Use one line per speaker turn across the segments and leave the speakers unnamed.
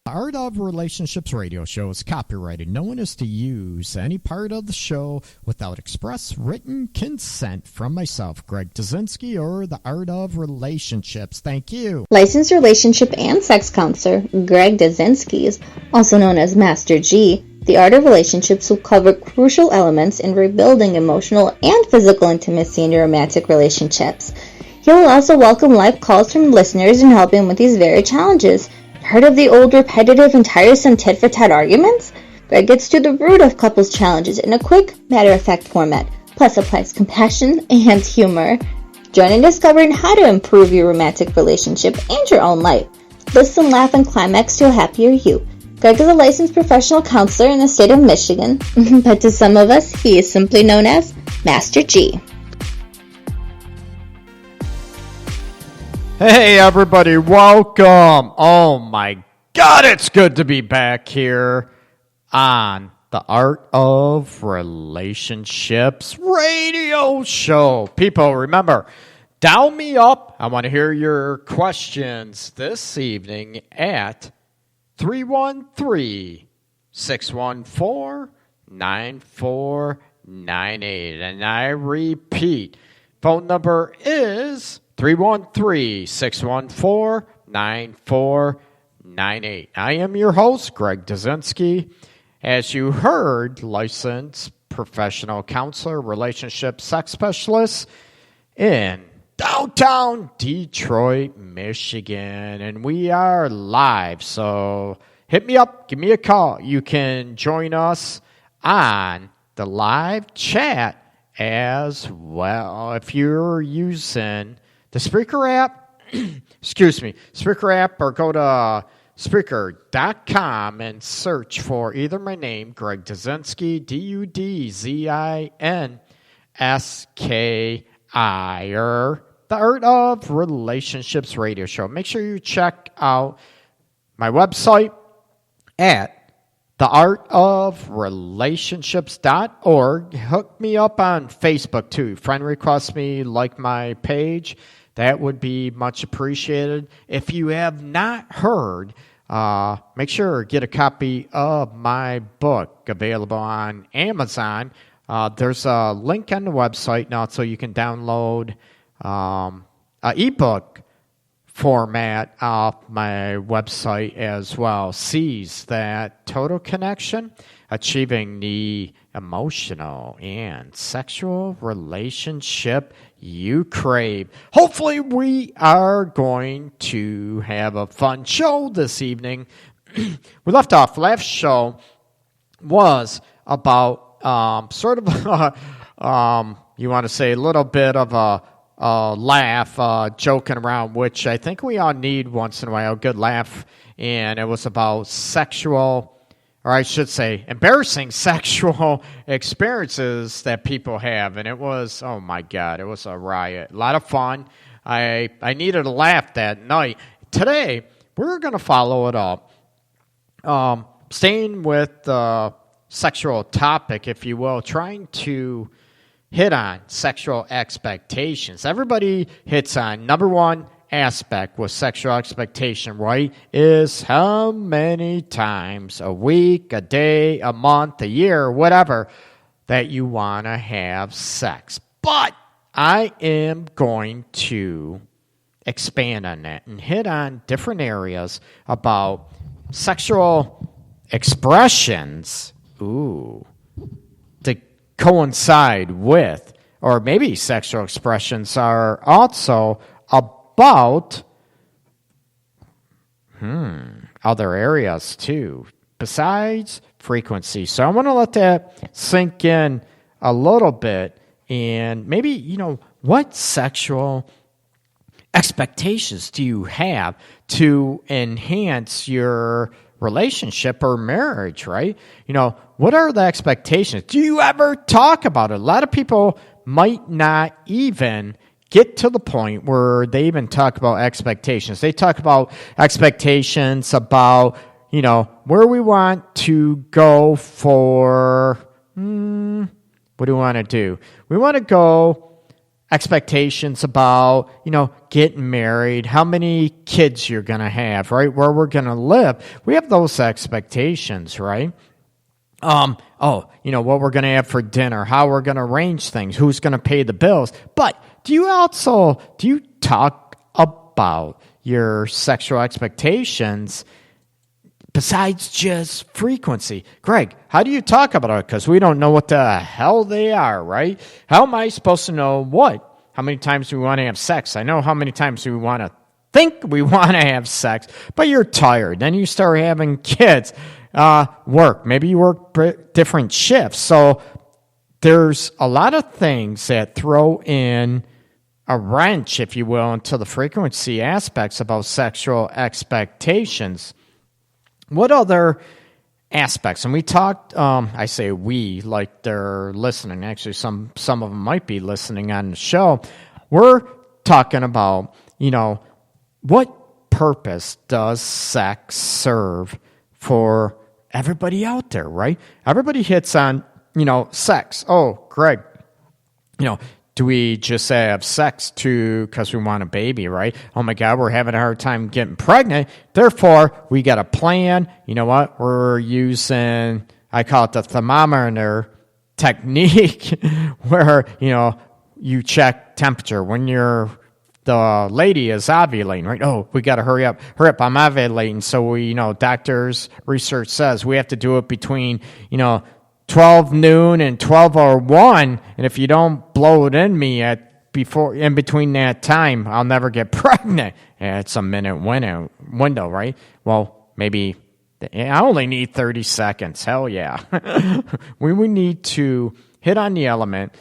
Art of Relationships radio show is copyrighted. No one is to use any part of the show without express written consent from myself, Greg Dzinski, or the Art of Relationships. Thank you.
Licensed relationship and sex counselor Greg Dzinski, also known as Master G, the Art of Relationships will cover crucial elements in rebuilding emotional and physical intimacy in your romantic relationships. He will also welcome live calls from listeners and help him with these very challenges. Heard of the old repetitive and tiresome tit-for-tat arguments? Greg gets to the root of couples' challenges in a quick, matter-of-fact format, plus applies compassion and humor. Join in discovering how to improve your romantic relationship and your own life. Listen, laugh, and climax to a happier you. Greg is a licensed professional counselor in the state of Michigan, but to some of us, he is simply known as Master G.
Hey everybody, welcome. Oh my God, it's good to be back here on the Art of Relationships radio show. People, remember, dial me up. I want to hear your questions this evening at 313-614-9498. And I repeat, phone number is 313-614-9498. I am your host, Greg Dzinski. As you heard, licensed professional counselor, relationship sex specialist in downtown Detroit, Michigan. And we are live, so hit me up, give me a call. You can join us on the live chat as well. If you're using the Spreaker app, Spreaker app, or go to Spreaker.com and search for either my name, Greg Dzinski, Dudzinski, or the Art of Relationships radio show. Make sure you check out my website at theartofrelationships.org. Hook me up on Facebook too. Friend request me, like my page. That would be much appreciated. If you have not heard, make sure to get a copy of my book available on Amazon. There's a link on the website now so you can download an ebook format off my website as well. Seize that total connection, achieving the emotional and sexual relationship you crave. Hopefully we are going to have a fun show this evening. We left off, last show was about sort of you want to say a little bit of a laugh, joking around, which I think we all need once in a while, a good laugh. And it was about sexual, or I should say, embarrassing sexual experiences that people have. And it was, oh my God, it was a riot. A lot of fun. I needed a laugh that night. Today, we're going to follow it up. Staying with the sexual topic, if you will, trying to hit on sexual expectations. Everybody hits on number one aspect with sexual expectation, right? Is how many times a week, a day, a month, a year, whatever, that you want to have sex. But I am going to expand on that and hit on different areas about sexual expressions. To coincide with, or maybe sexual expressions are also about other areas too, besides frequency. So I want to let that sink in a little bit, and maybe, what sexual expectations do you have to enhance your relationship or marriage, right? What are the expectations? Do you ever talk about it? A lot of people might not even get to the point where they even talk about expectations. They talk about expectations about, where we want to go for, what do we want to do? We want to go expectations about, getting married, how many kids you're going to have, right? Where we're going to live. We have those expectations, right? What we're going to have for dinner, how we're going to arrange things, who's going to pay the bills. But do you talk about your sexual expectations besides just frequency? Greg, how do you talk about it? Because we don't know what the hell they are, right? How am I supposed to know what? How many times do we want to have sex? I know how many times we want to think we want to have sex, but you're tired. Then you start having kids. Work. Maybe you work different shifts. So there's a lot of things that throw in a wrench, if you will, into the frequency aspects about sexual expectations. What other aspects? And we talked, I say we, like they're listening. Actually, some of them might be listening on the show. We're talking about, what purpose does sex serve for everybody out there, right? Everybody hits on, sex. Oh, Greg, do we just have sex because we want a baby, right? Oh my God, we're having a hard time getting pregnant. Therefore, we got a plan. You know what? We're using, I call it the thermometer technique, where, you check temperature when the lady is ovulating, right? Oh, we got to hurry up, I'm ovulating. So we, doctors' research says we have to do it between, 12 noon and 12:01, and if you don't blow it in me in between that time, I'll never get pregnant. It's a minute window, right? Well, maybe I only need 30 seconds. Hell yeah. We need to hit on the element,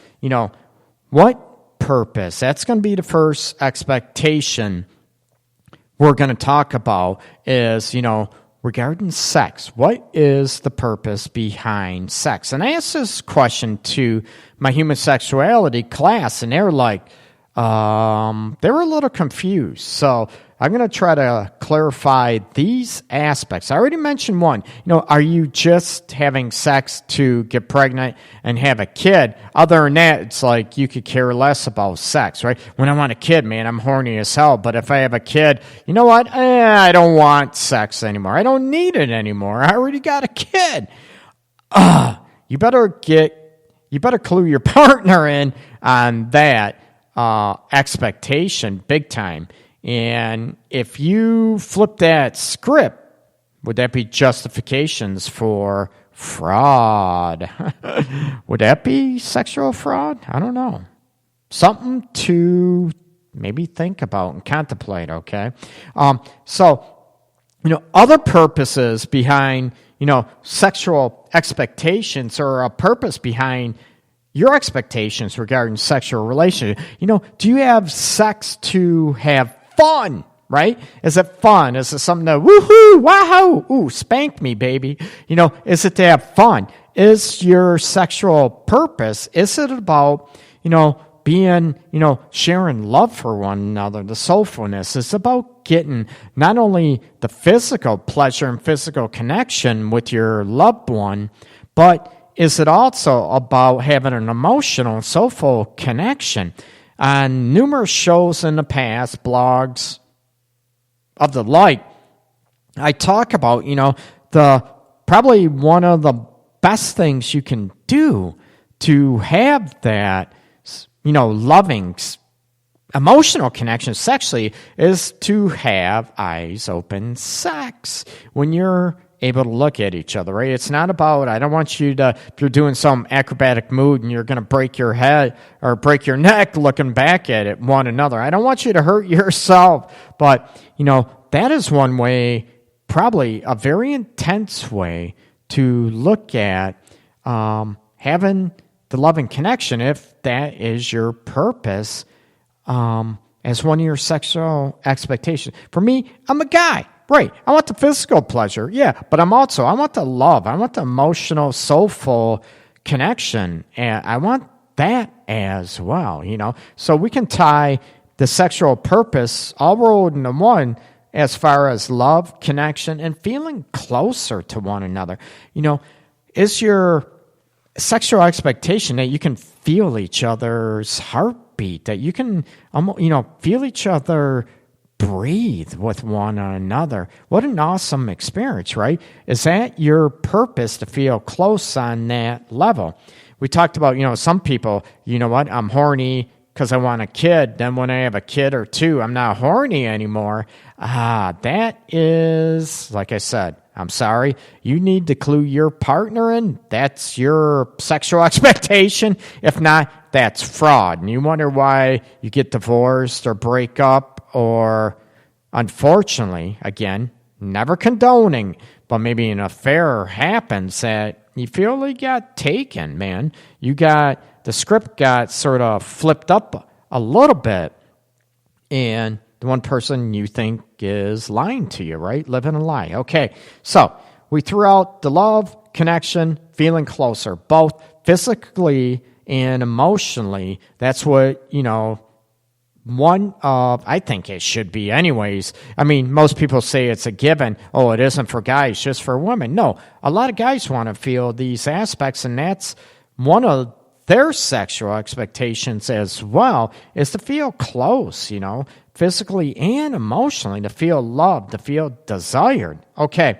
what purpose? That's going to be the first expectation we're going to talk about is, regarding sex. What is the purpose behind sex? And I asked this question to my human sexuality class, and they were like, they were a little confused. So I'm going to try to clarify these aspects. I already mentioned one. Are you just having sex to get pregnant and have a kid? Other than that, it's like you could care less about sex, right? When I want a kid, man, I'm horny as hell. But if I have a kid, you know what? I don't want sex anymore. I don't need it anymore. I already got a kid. You better clue your partner in on that expectation big time. And if you flip that script, would that be justifications for fraud? Would that be sexual fraud? I don't know. Something to maybe think about and contemplate, okay? Other purposes behind, sexual expectations, or a purpose behind your expectations regarding sexual relationship. Do you have sex to have fun, right? Is it fun? Is it something that woohoo, wahoo, ooh, spank me, baby? Is it to have fun? Is your sexual purpose, is it about, being, sharing love for one another, the soulfulness? It's about getting not only the physical pleasure and physical connection with your loved one, but is it also about having an emotional and soulful connection? On numerous shows in the past, blogs of the like, I talk about, the probably one of the best things you can do to have that, loving, emotional connection sexually is to have eyes open sex when you're able to look at each other, right? It's not about, I don't want you to, if you're doing some acrobatic move and you're going to break your head or break your neck looking back at one another. I don't want you to hurt yourself. But, that is one way, probably a very intense way to look at having the loving connection, if that is your purpose, as one of your sexual expectations. For me, I'm a guy. Right. I want the physical pleasure, yeah, but I want the love. I want the emotional, soulful connection, and I want that as well, So we can tie the sexual purpose all rolled into one as far as love, connection, and feeling closer to one another. Is your sexual expectation that you can feel each other's heartbeat? heartbeat, that you can, feel each other breathe with one another. What an awesome experience, right? Is that your purpose, to feel close on that level? We talked about, some people, I'm horny because I want a kid. Then when I have a kid or two, I'm not horny anymore. That is, like I said, I'm sorry. You need to clue your partner in. That's your sexual expectation. If not, that's fraud. And you wonder why you get divorced or break up, or unfortunately, again, never condoning, but maybe an affair happens that you feel like you got taken, man. The script got sort of flipped up a little bit, and the one person you think is lying to you, right? Living a lie. Okay, so we threw out the love, connection, feeling closer, both physically and emotionally. That's what, one of, I think it should be anyways. I mean, most people say it's a given. Oh, it isn't for guys, just for women. No, a lot of guys want to feel these aspects, and that's one of their sexual expectations as well, is to feel close, physically and emotionally, to feel loved, to feel desired. Okay,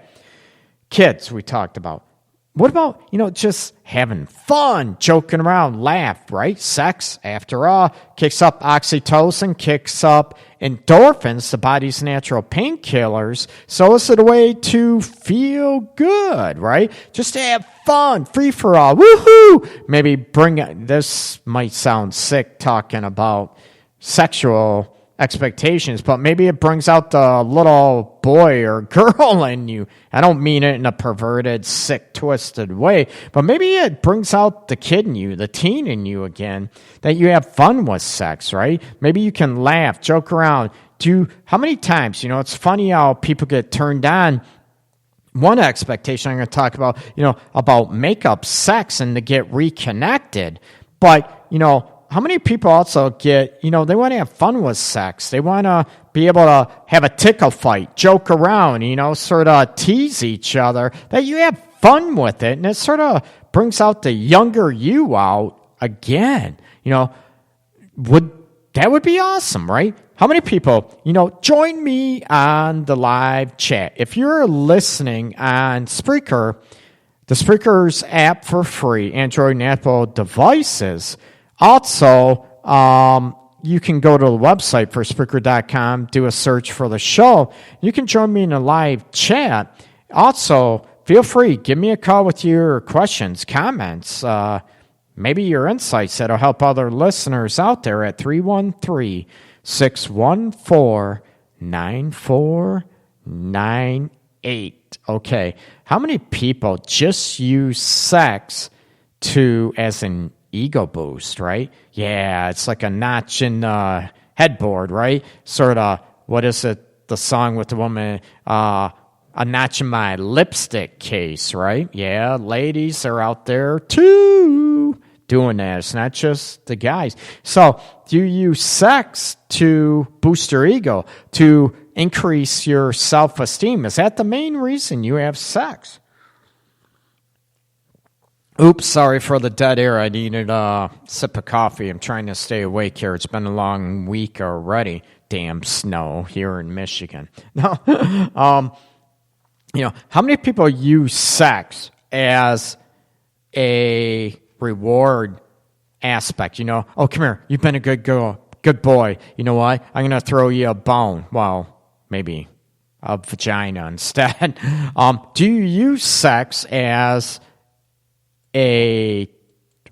kids we talked about. What about, just having fun, joking around, laugh, right? Sex, after all, kicks up oxytocin, kicks up endorphins, the body's natural painkillers. So it's a way to feel good, right? Just to have fun, free for all, woohoo! Maybe this might sound sick talking about sexual expectations, but maybe it brings out the little boy or girl in you. I don't mean it in a perverted, sick, twisted way, but maybe it brings out the kid in you, the teen in you again, that you have fun with sex, right? Maybe you can laugh, joke around. How many times, it's funny how people get turned on. One expectation I'm going to talk about makeup, sex, and to get reconnected. But, how many people also get, they want to have fun with sex. They want to be able to have a tickle fight, joke around, sort of tease each other, that you have fun with it. And it sort of brings out the younger you out again. That would be awesome, right? How many people, join me on the live chat. If you're listening on Spreaker, the Spreaker's app for free, Android and Apple devices. Also, you can go to the website for Spreaker.com, do a search for the show. You can join me in a live chat. Also, feel free, give me a call with your questions, comments, maybe your insights that'll help other listeners out there at 313-614-9498. Okay, how many people just use sex as an ego boost, right? Yeah, it's like a notch in the headboard, right? Sort of, what is it, the song with the woman, a notch in my lipstick case, right? Yeah, ladies are out there too doing that. It's not just the guys. So, do you use sex to boost your ego, to increase your self-esteem? Is that the main reason you have sex? Oops, sorry for the dead air. I needed a sip of coffee. I'm trying to stay awake here. It's been a long week already. Damn snow here in Michigan. No, how many people use sex as a reward aspect? Oh, come here. You've been a good girl, good boy. You know what? I'm going to throw you a bone. Well, maybe a vagina instead. Do you use sex as a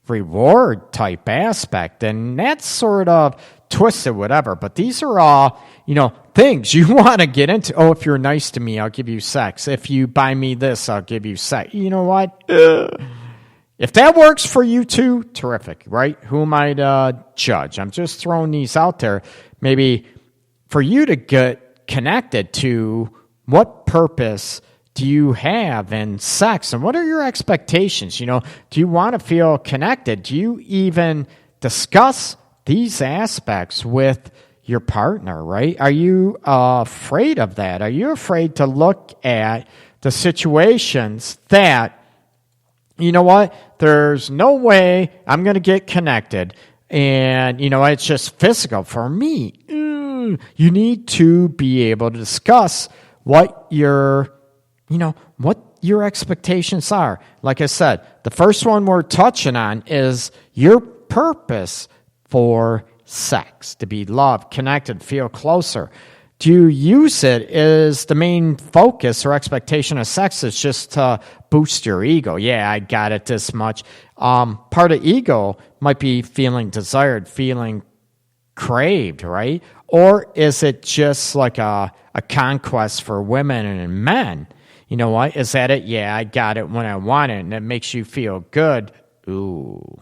reward type aspect? And that's sort of twisted, whatever, but these are all things you want to get into. Oh, if you're nice to me, I'll give you sex. If you buy me this, I'll give you sex. You know what? If that works for you too, terrific, right? Who am I to judge? I'm just throwing these out there, maybe for you to get connected to what purpose do you have in sex, and what are your expectations? Do you want to feel connected? Do you even discuss these aspects with your partner, right? Are you afraid of that? Are you afraid to look at the situations that, there's no way I'm going to get connected. And, it's just physical for me. You need to be able to discuss what your expectations are. Like I said, the first one we're touching on is your purpose for sex, to be loved, connected, feel closer. Do you use it as the main focus or expectation of sex is just to boost your ego? Yeah, I got it this much. Part of ego might be feeling desired, feeling craved, right? Or is it just like a conquest for women and men? You know what? Is that it? Yeah, I got it when I want it, and it makes you feel good. Ooh.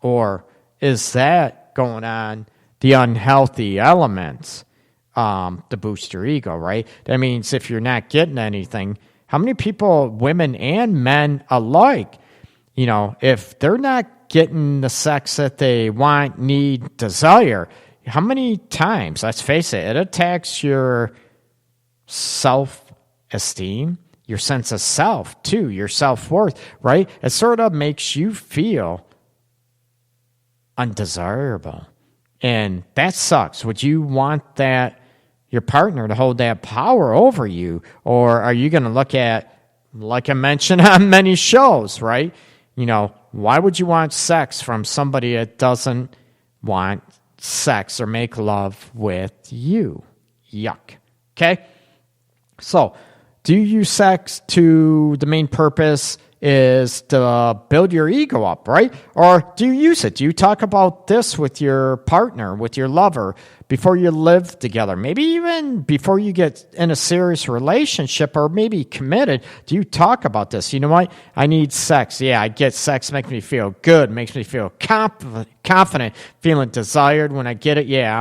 Or is that going on the unhealthy elements to boost your ego, right? That means if you're not getting anything, how many people, women and men alike, if they're not getting the sex that they want, need, desire, how many times, let's face it, it attacks your self-esteem, your sense of self, too, your self-worth, right? It sort of makes you feel undesirable. And that sucks. Would you want that, your partner, to hold that power over you? Or are you going to look at, like I mentioned on many shows, right? Why would you want sex from somebody that doesn't want sex or make love with you? Yuck. Okay? So, do you use sex to the main purpose is to build your ego up, right? Or do you use it? Do you talk about this with your partner, with your lover, before you live together? Maybe even before you get in a serious relationship or maybe committed, do you talk about this? You know what? I need sex. Yeah, I get sex. Makes me feel good. Makes me feel confident, feeling desired when I get it. Yeah,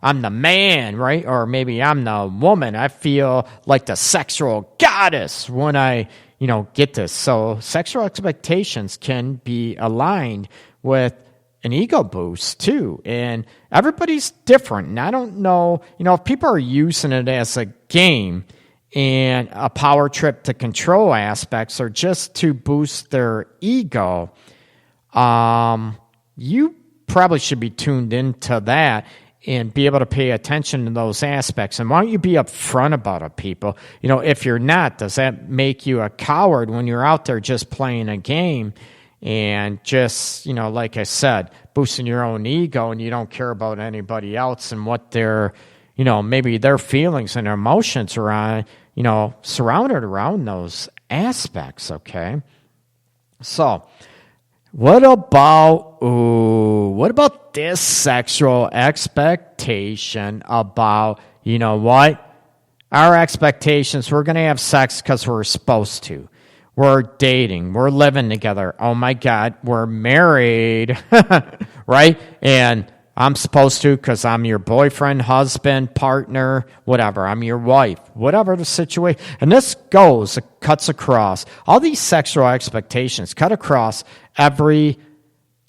I'm the man, right? Or maybe I'm the woman. I feel like the sexual goddess when I get this. So sexual expectations can be aligned with an ego boost too. And everybody's different. And I don't know, if people are using it as a game and a power trip to control aspects or just to boost their ego, you probably should be tuned into that and be able to pay attention to those aspects. And why don't you be upfront about it, people? If you're not, does that make you a coward when you're out there just playing a game and just, like I said, boosting your own ego and you don't care about anybody else and what their, maybe their feelings and their emotions are on, surrounded around those aspects, okay? So, what about this sexual expectation about, what? Our expectations, we're going to have sex because we're supposed to. We're dating. We're living together. Oh, my God, we're married, right? And I'm supposed to because I'm your boyfriend, husband, partner, whatever. I'm your wife, whatever the situation. And this cuts across. All these sexual expectations cut across every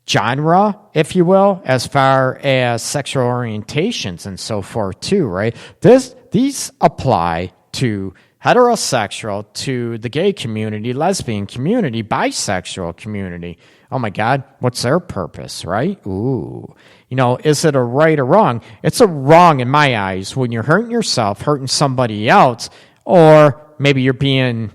genre, if you will, as far as sexual orientations and so forth too, right? These apply to heterosexual, to the gay community, lesbian community, bisexual community. Oh my God, what's their purpose, right? Ooh. Is it a right or wrong? It's a wrong in my eyes when you're hurting yourself, hurting somebody else, or maybe you're being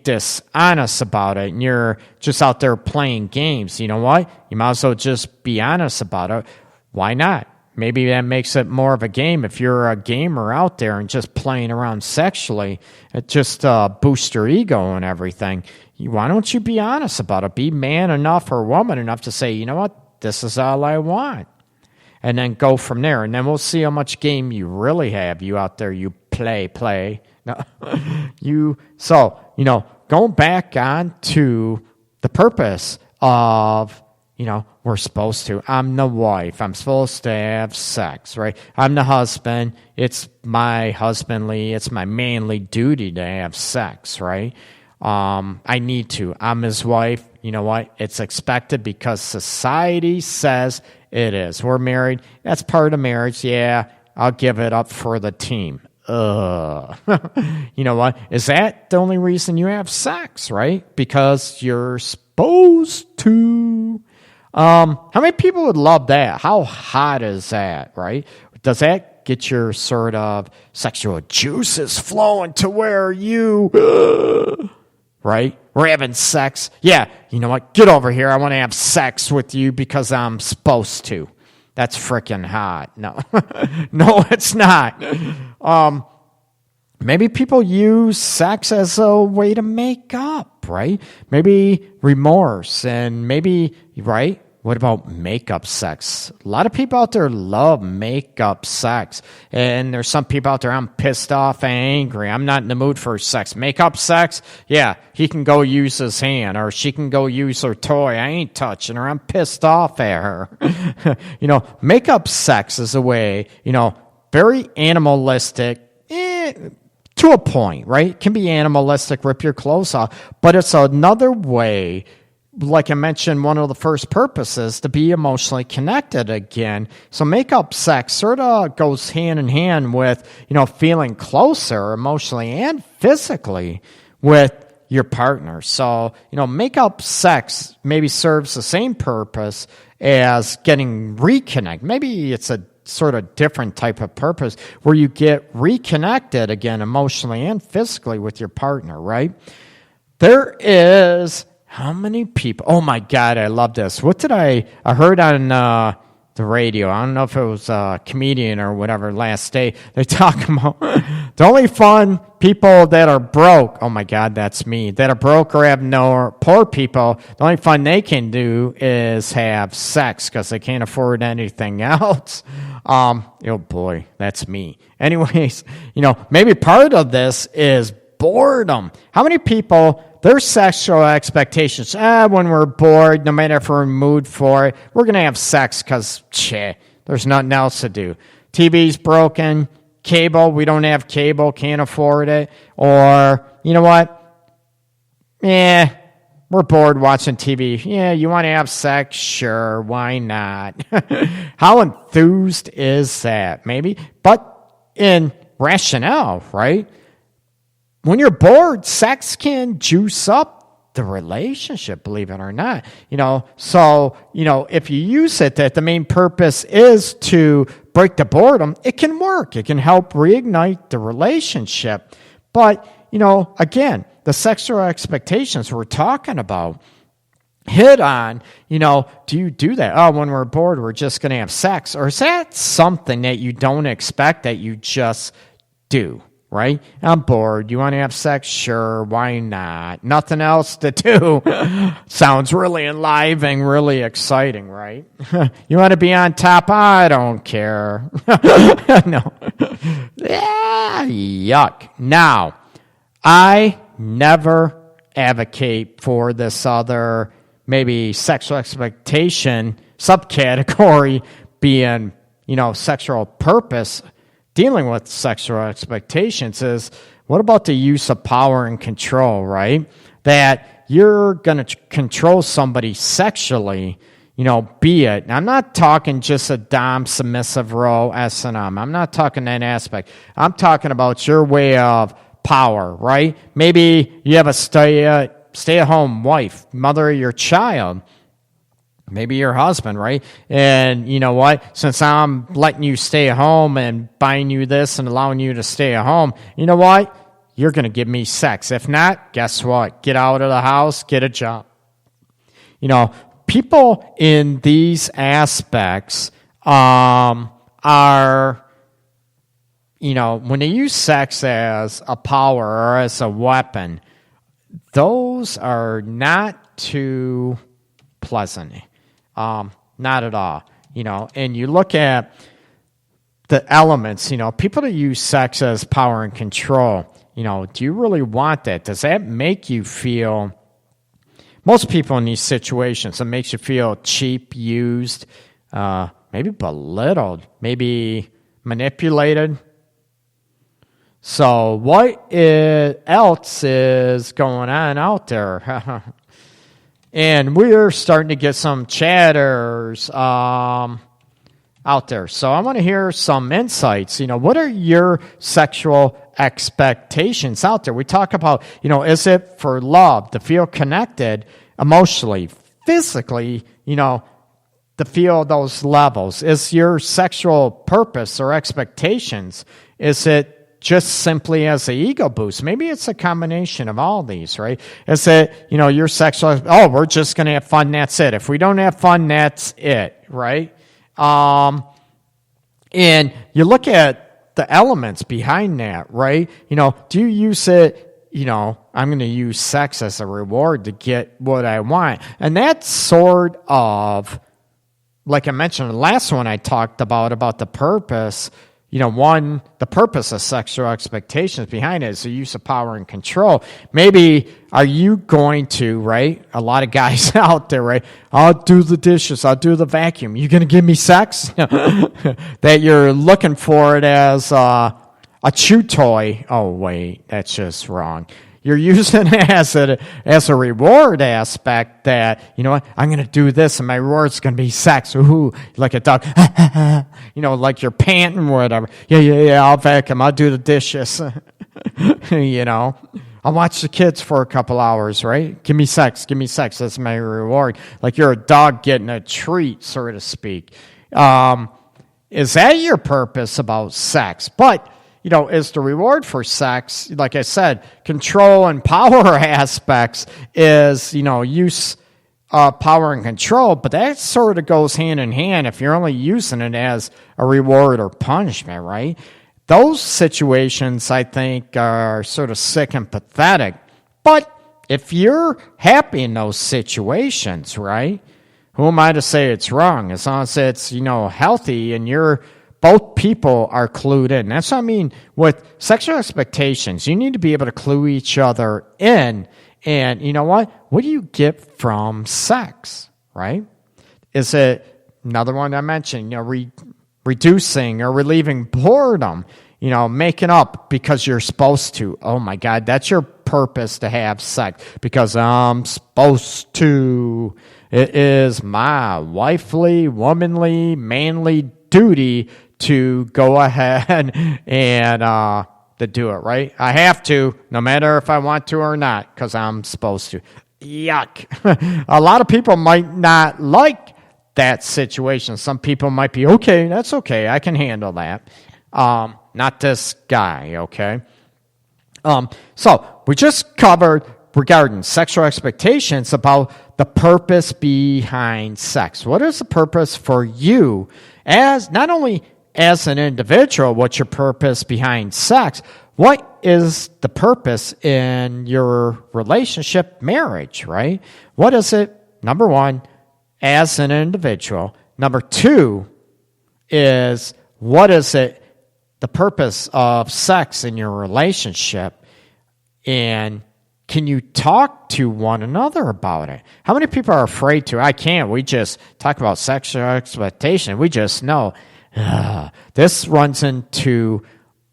dishonest about it and you're just out there playing games. You know what? You might as well just be honest about it. Why not? Maybe that makes it more of a game. If you're a gamer out there and just playing around sexually, it just boosts your ego and everything. Why don't you be honest about it? Be man enough or woman enough to say, you know what? This is all I want. And then go from there. And then we'll see how much game you really have. You out there, you play. No. Going back on to the purpose of, we're supposed to. I'm the wife. I'm supposed to have sex, right? I'm the husband. It's my husbandly, it's my manly duty to have sex, right? I need to. I'm his wife. You know what? It's expected because society says it is. We're married. That's part of marriage. Yeah, I'll give it up for the team. You know what? Is that the only reason you have sex, right? Because you're supposed to. How many people would love that? How hot is that, right? Does that get your sort of sexual juices flowing to where you, right? We're having sex. Yeah, you know what? Get over here. I want to have sex with you because I'm supposed to. That's freaking hot. No, no, it's not. Maybe people use sex as a way to make up, right? Maybe remorse and maybe, right? What about makeup sex? A lot of people out there love makeup sex. And there's some people out there, I'm pissed off, angry. I'm not in the mood for sex. Makeup sex? Yeah, he can go use his hand or she can go use her toy. I ain't touching her. I'm pissed off at her. Makeup sex is a way, very animalistic, to a point, right? It can be animalistic, rip your clothes off. But it's another way, like I mentioned, one of the first purposes, to be emotionally connected again. So makeup sex sort of goes hand in hand with, feeling closer emotionally and physically with your partner. So, makeup sex maybe serves the same purpose as getting reconnected. Maybe it's a sort of different type of purpose where you get reconnected again emotionally and physically with your partner, right? There is... How many people? Oh my God, I love this. What did I heard on the radio? I don't know if it was a comedian or whatever last day. They talk about the only fun people that are broke. Oh my God, that's me. That are broke or have no poor people. The only fun they can do is have sex because they can't afford anything else. Oh boy, that's me. Anyways, maybe part of this is boredom. How many people? Their sexual expectations, when we're bored, no matter if we're in the mood for it, we're going to have sex because, there's nothing else to do. TV's broken, cable, we don't have cable, can't afford it. Or, you know what? We're bored watching TV. Yeah, you want to have sex? Sure, why not? How enthused is that? Maybe. But in rationale, right? When you're bored, sex can juice up the relationship, believe it or not. So, if you use it that the main purpose is to break the boredom, it can work. It can help reignite the relationship. But, again, the sexual expectations we're talking about hit on, do you do that? Oh, when we're bored, we're just going to have sex. Or is that something that you don't expect that you just do? Right? I'm bored. You want to have sex? Sure. Why not? Nothing else to do. Sounds really enlivening, really exciting, right? You want to be on top? I don't care. No. Yuck. Now, I never advocate for this other maybe sexual expectation subcategory being, sexual purpose. Dealing with sexual expectations is, what about the use of power and control, right? That you're going to control somebody sexually, be it. And I'm not talking just a dom, submissive role, S&M. I'm not talking that aspect. I'm talking about your way of power, right? Maybe you have a stay-at-home wife, mother of your child. Maybe your husband, right? And you know what? Since I'm letting you stay at home and buying you this and allowing you to stay at home, you know what? You're going to give me sex. If not, guess what? Get out of the house, get a job. People in these aspects are, when they use sex as a power or as a weapon, those are not too pleasant. Not at all, and you look at the elements, people that use sex as power and control, do you really want that? Does that make you feel, most people in these situations, it makes you feel cheap, used, maybe belittled, maybe manipulated. So what else is going on out there? And we're starting to get some chatters out there. So I want to hear some insights. What are your sexual expectations out there? We talk about, is it for love, to feel connected emotionally, physically, to feel those levels? Is your sexual purpose or expectations, is it just simply as an ego boost? Maybe it's a combination of all these, right? Is it, your sexual, we're just going to have fun, that's it. If we don't have fun, that's it, right? And you look at the elements behind that, right? Do you use it, I'm going to use sex as a reward to get what I want? And that's sort of, like I mentioned, the last one I talked about the purpose. The purpose of sexual expectations behind it is the use of power and control. Maybe are you going to, right? A lot of guys out there, right? I'll do the dishes. I'll do the vacuum. You going to give me sex? That you're looking for it as a chew toy. Oh, wait, that's just wrong. You're using it as a reward aspect that, I'm going to do this and my reward's going to be sex. Ooh, like a dog. Like you're panting or whatever. Yeah, I'll vacuum. I'll do the dishes. I'll watch the kids for a couple hours, right? Give me sex. That's my reward. Like you're a dog getting a treat, so to speak. Is that your purpose about sex? But is the reward for sex, like I said, control and power aspects is, use power and control, but that sort of goes hand in hand if you're only using it as a reward or punishment, right? Those situations, I think, are sort of sick and pathetic. But if you're happy in those situations, right, who am I to say it's wrong? As long as it's, healthy and both people are clued in. That's what I mean with sexual expectations. You need to be able to clue each other in. And you know what? What do you get from sex, right? Is it another one I mentioned, reducing or relieving boredom, making up because you're supposed to. Oh my God, that's your purpose to have sex because I'm supposed to. It is my wifely, womanly, manly duty to go ahead and to do it, right? I have to, no matter if I want to or not, because I'm supposed to. Yuck. A lot of people might not like that situation. Some people might be, okay, that's okay, I can handle that. Not this guy, okay? So we just covered regarding sexual expectations about the purpose behind sex. What is the purpose for you as not only as an individual, what's your purpose behind sex? What is the purpose in your relationship, marriage, right? What is it, number one, as an individual? Number two is, what is it, the purpose of sex in your relationship? And can you talk to one another about it? How many people are afraid to? I can't. We just talk about sexual expectation. We just know. This runs into,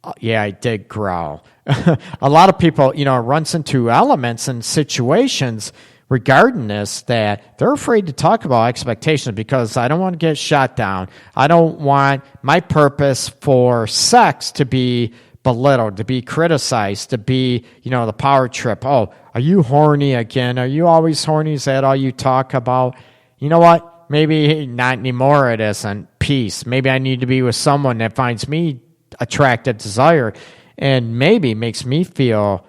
I did growl. A lot of people, runs into elements and situations regarding this that they're afraid to talk about expectations because I don't want to get shot down. I don't want my purpose for sex to be belittled, to be criticized, to be, the power trip. Oh, are you horny again? Are you always horny? Is that all you talk about? You know what? Maybe not anymore, it isn't. Peace. Maybe I need to be with someone that finds me attractive, desired, and maybe makes me feel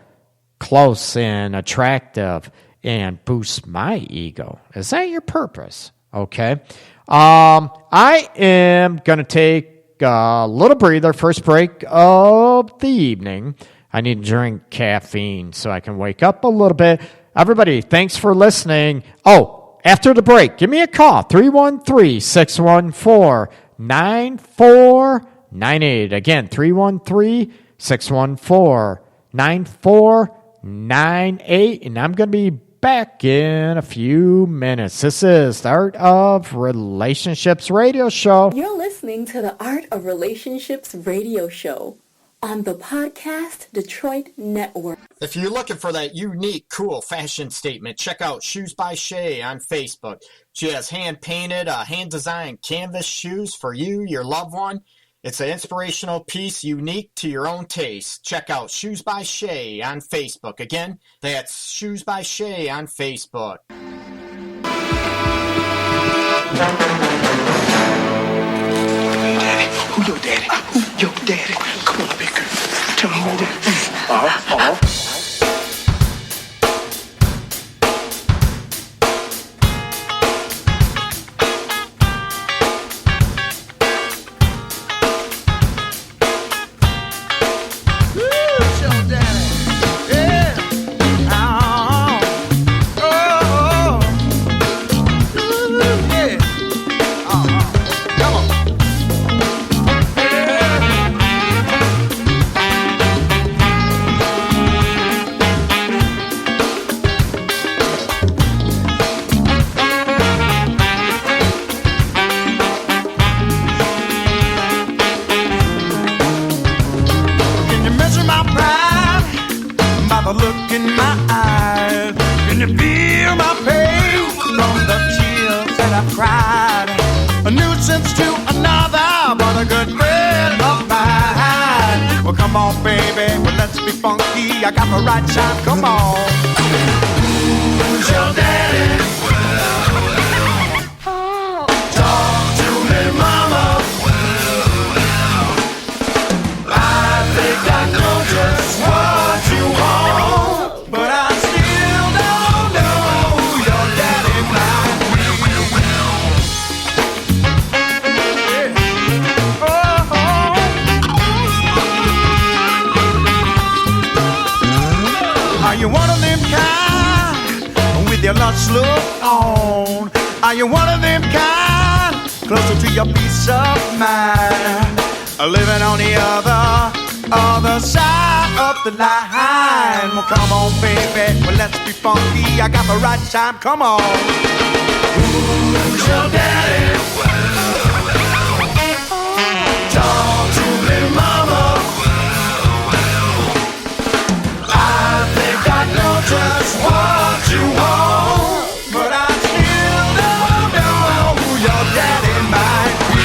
close and attractive and boosts my ego. Is that your purpose? Okay. I am going to take a little breather, first break of the evening. I need to drink caffeine so I can wake up a little bit. Everybody, thanks for listening. Oh, after the break, give me a call, 313-614-9498. Again, 313-614-9498. And I'm going to be back in a few minutes. This is the Art of Relationships radio show.
You're listening to the Art of Relationships radio show on the Podcast Detroit Network.
If you're looking for that unique, cool fashion statement, check out Shoes by Shay on Facebook. She has hand-painted, hand-designed canvas shoes for you, your loved one. It's an inspirational piece unique to your own taste. Check out Shoes by Shay on Facebook. Again, that's Shoes by Shay on Facebook.
Who your daddy? Your daddy. Come on, big girl. Tell me who your daddy.
I got the right time, come on. Who's your daddy? Talk to me, mama. I think I know just what you want, but I still don't know who your daddy might be. Are you one of them kind with your lust look on? Are you one of them kind closer to your peace of mind? Living on the other side of the line. Well, come on, baby, well, let's be funky. I got the right time, come on. Who's your daddy? Talk to me, mama. I know just what you want, but I still don't know who your daddy might be.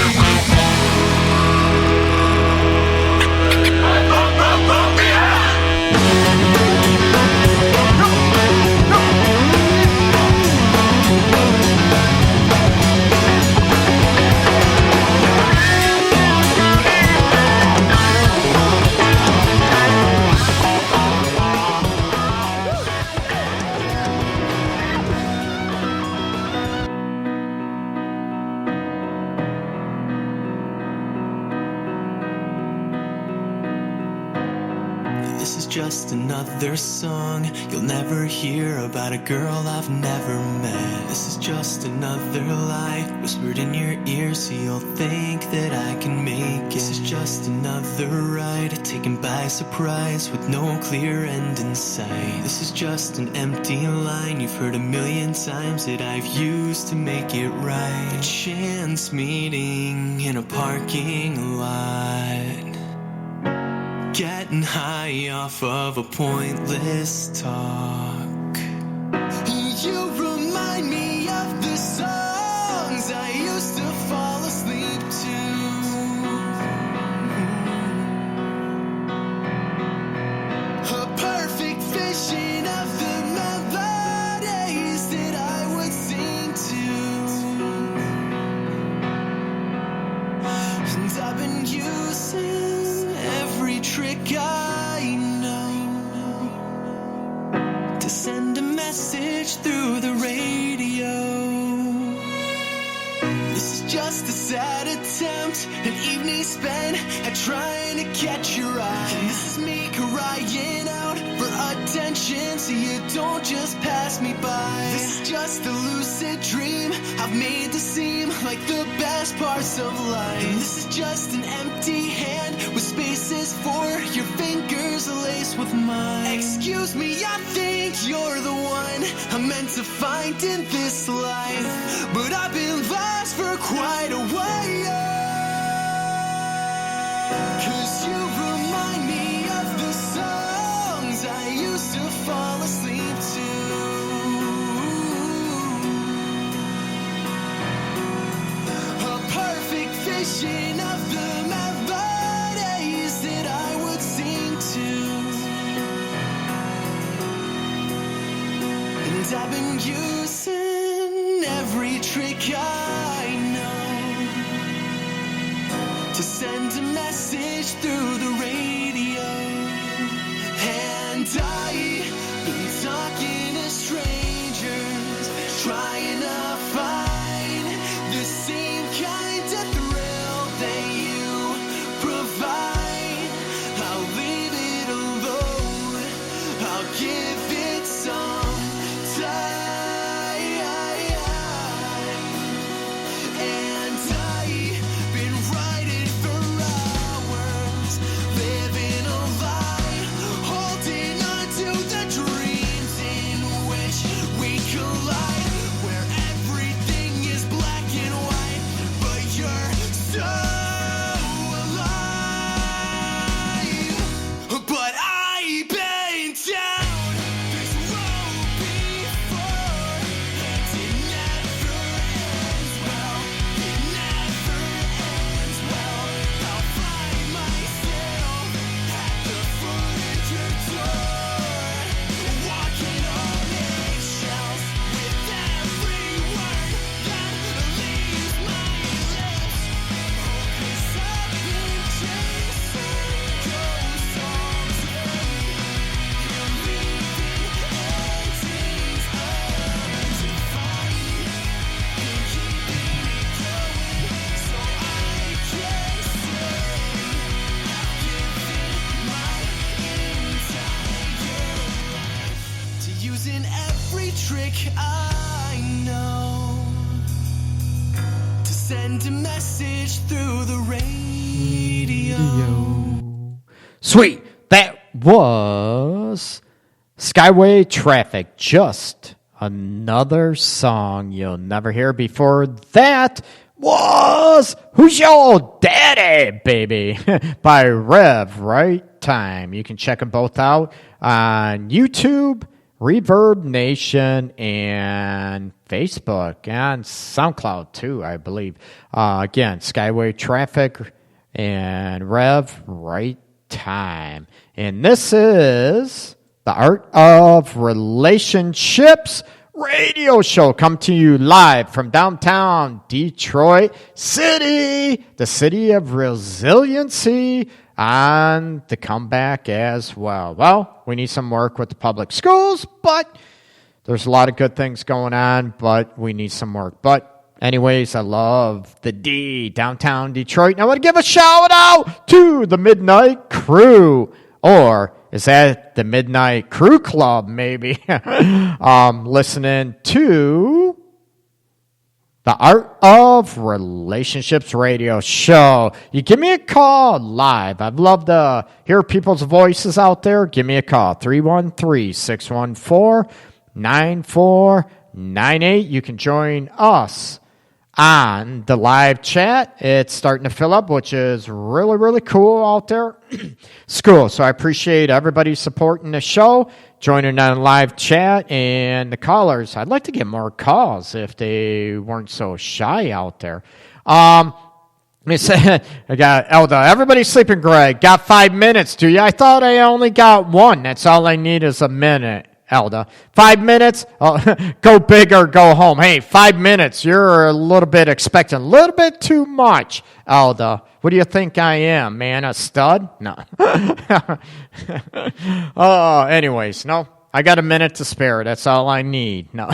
Just another song you'll never hear about a girl I've never met. This is just another lie whispered in your ear so you'll think that I can make it. This is just another ride taken by surprise with no clear end in sight. This is just an empty line you've heard a million times that I've used to make it right. A chance meeting in a parking lot, getting high off of a pointless talk. You remind me of the songs I used to fall asleep to. A perfect vision of the melodies that I would sing to. And I've been using every trick I know to send a message through the radio. This is just a sad attempt, an evening spent at trying to catch your eye. And this is me crying out for attention so you don't just pass me by. This is just a lucid dream I've made to seem like the best parts of life. And this is just an empty hand with spaces for your fingers laced with mine. Excuse me, I think you're the one I'm meant to find in this life, but I've been lost for quite a while. 'Cause you remind me of the songs I used to fall asleep to. A perfect vision of the melodies that I would sing to. And I've been using every trick I know to send a message through the radio. And I've been talking to strangers, trying to find the same kind of thrill that you provide. I'll leave it alone, I'll give it some time. And I've been writing for hours, living a lie, holding on to the dreams in which we collide, where everything is black and white, but you're so alive. But I've been down this road before, and it never ends well. It never ends well. I'll find myself at the foot of your door, walking on eggshells with every word that leaves my lips. 'Cause I've been chasing ghosts all day. You're leaving endings undefined and keeping me going, so I can say I've given my entire life to using every trick I know to send a message through the radio.
Sweet. That was Skyway Traffic. Just another song you'll never hear. Before that was Who's Your Daddy, Baby by Rev Right Time. You can check them both out on YouTube, Reverb Nation, and Facebook, and SoundCloud too, I believe. Again, Skyway Traffic and Rev Right Time. And this is the Art of Relationships radio show, come to you live from downtown Detroit City, the city of resiliency, on the comeback as well. Well, we need some work with the public schools, but there's a lot of good things going on, but we need some work. But anyways, I love the D, downtown Detroit. And I want to give a shout out to the Midnight Crew, or is that the Midnight Crew Club, maybe? Listening to the Art of Relationships radio show. You give me a call live. I'd love to hear people's voices out there. Give me a call, 313-614-9498. You can join us on the live chat. It's starting to fill up, which is really, really cool out there. It's cool. So I appreciate everybody supporting the show, joining on live chat, and the callers. I'd like to get more calls if they weren't so shy out there. Let me say, I got Elda. Everybody's sleeping, Greg. Got 5 minutes, do you? I thought I only got one. That's all I need is a minute. Elda. 5 minutes, go big or go home. Hey, 5 minutes, you're a little bit expecting a little bit too much, Elda. What do you think I am, man, a stud? No. Anyways, no, I got a minute to spare. That's all I need. No.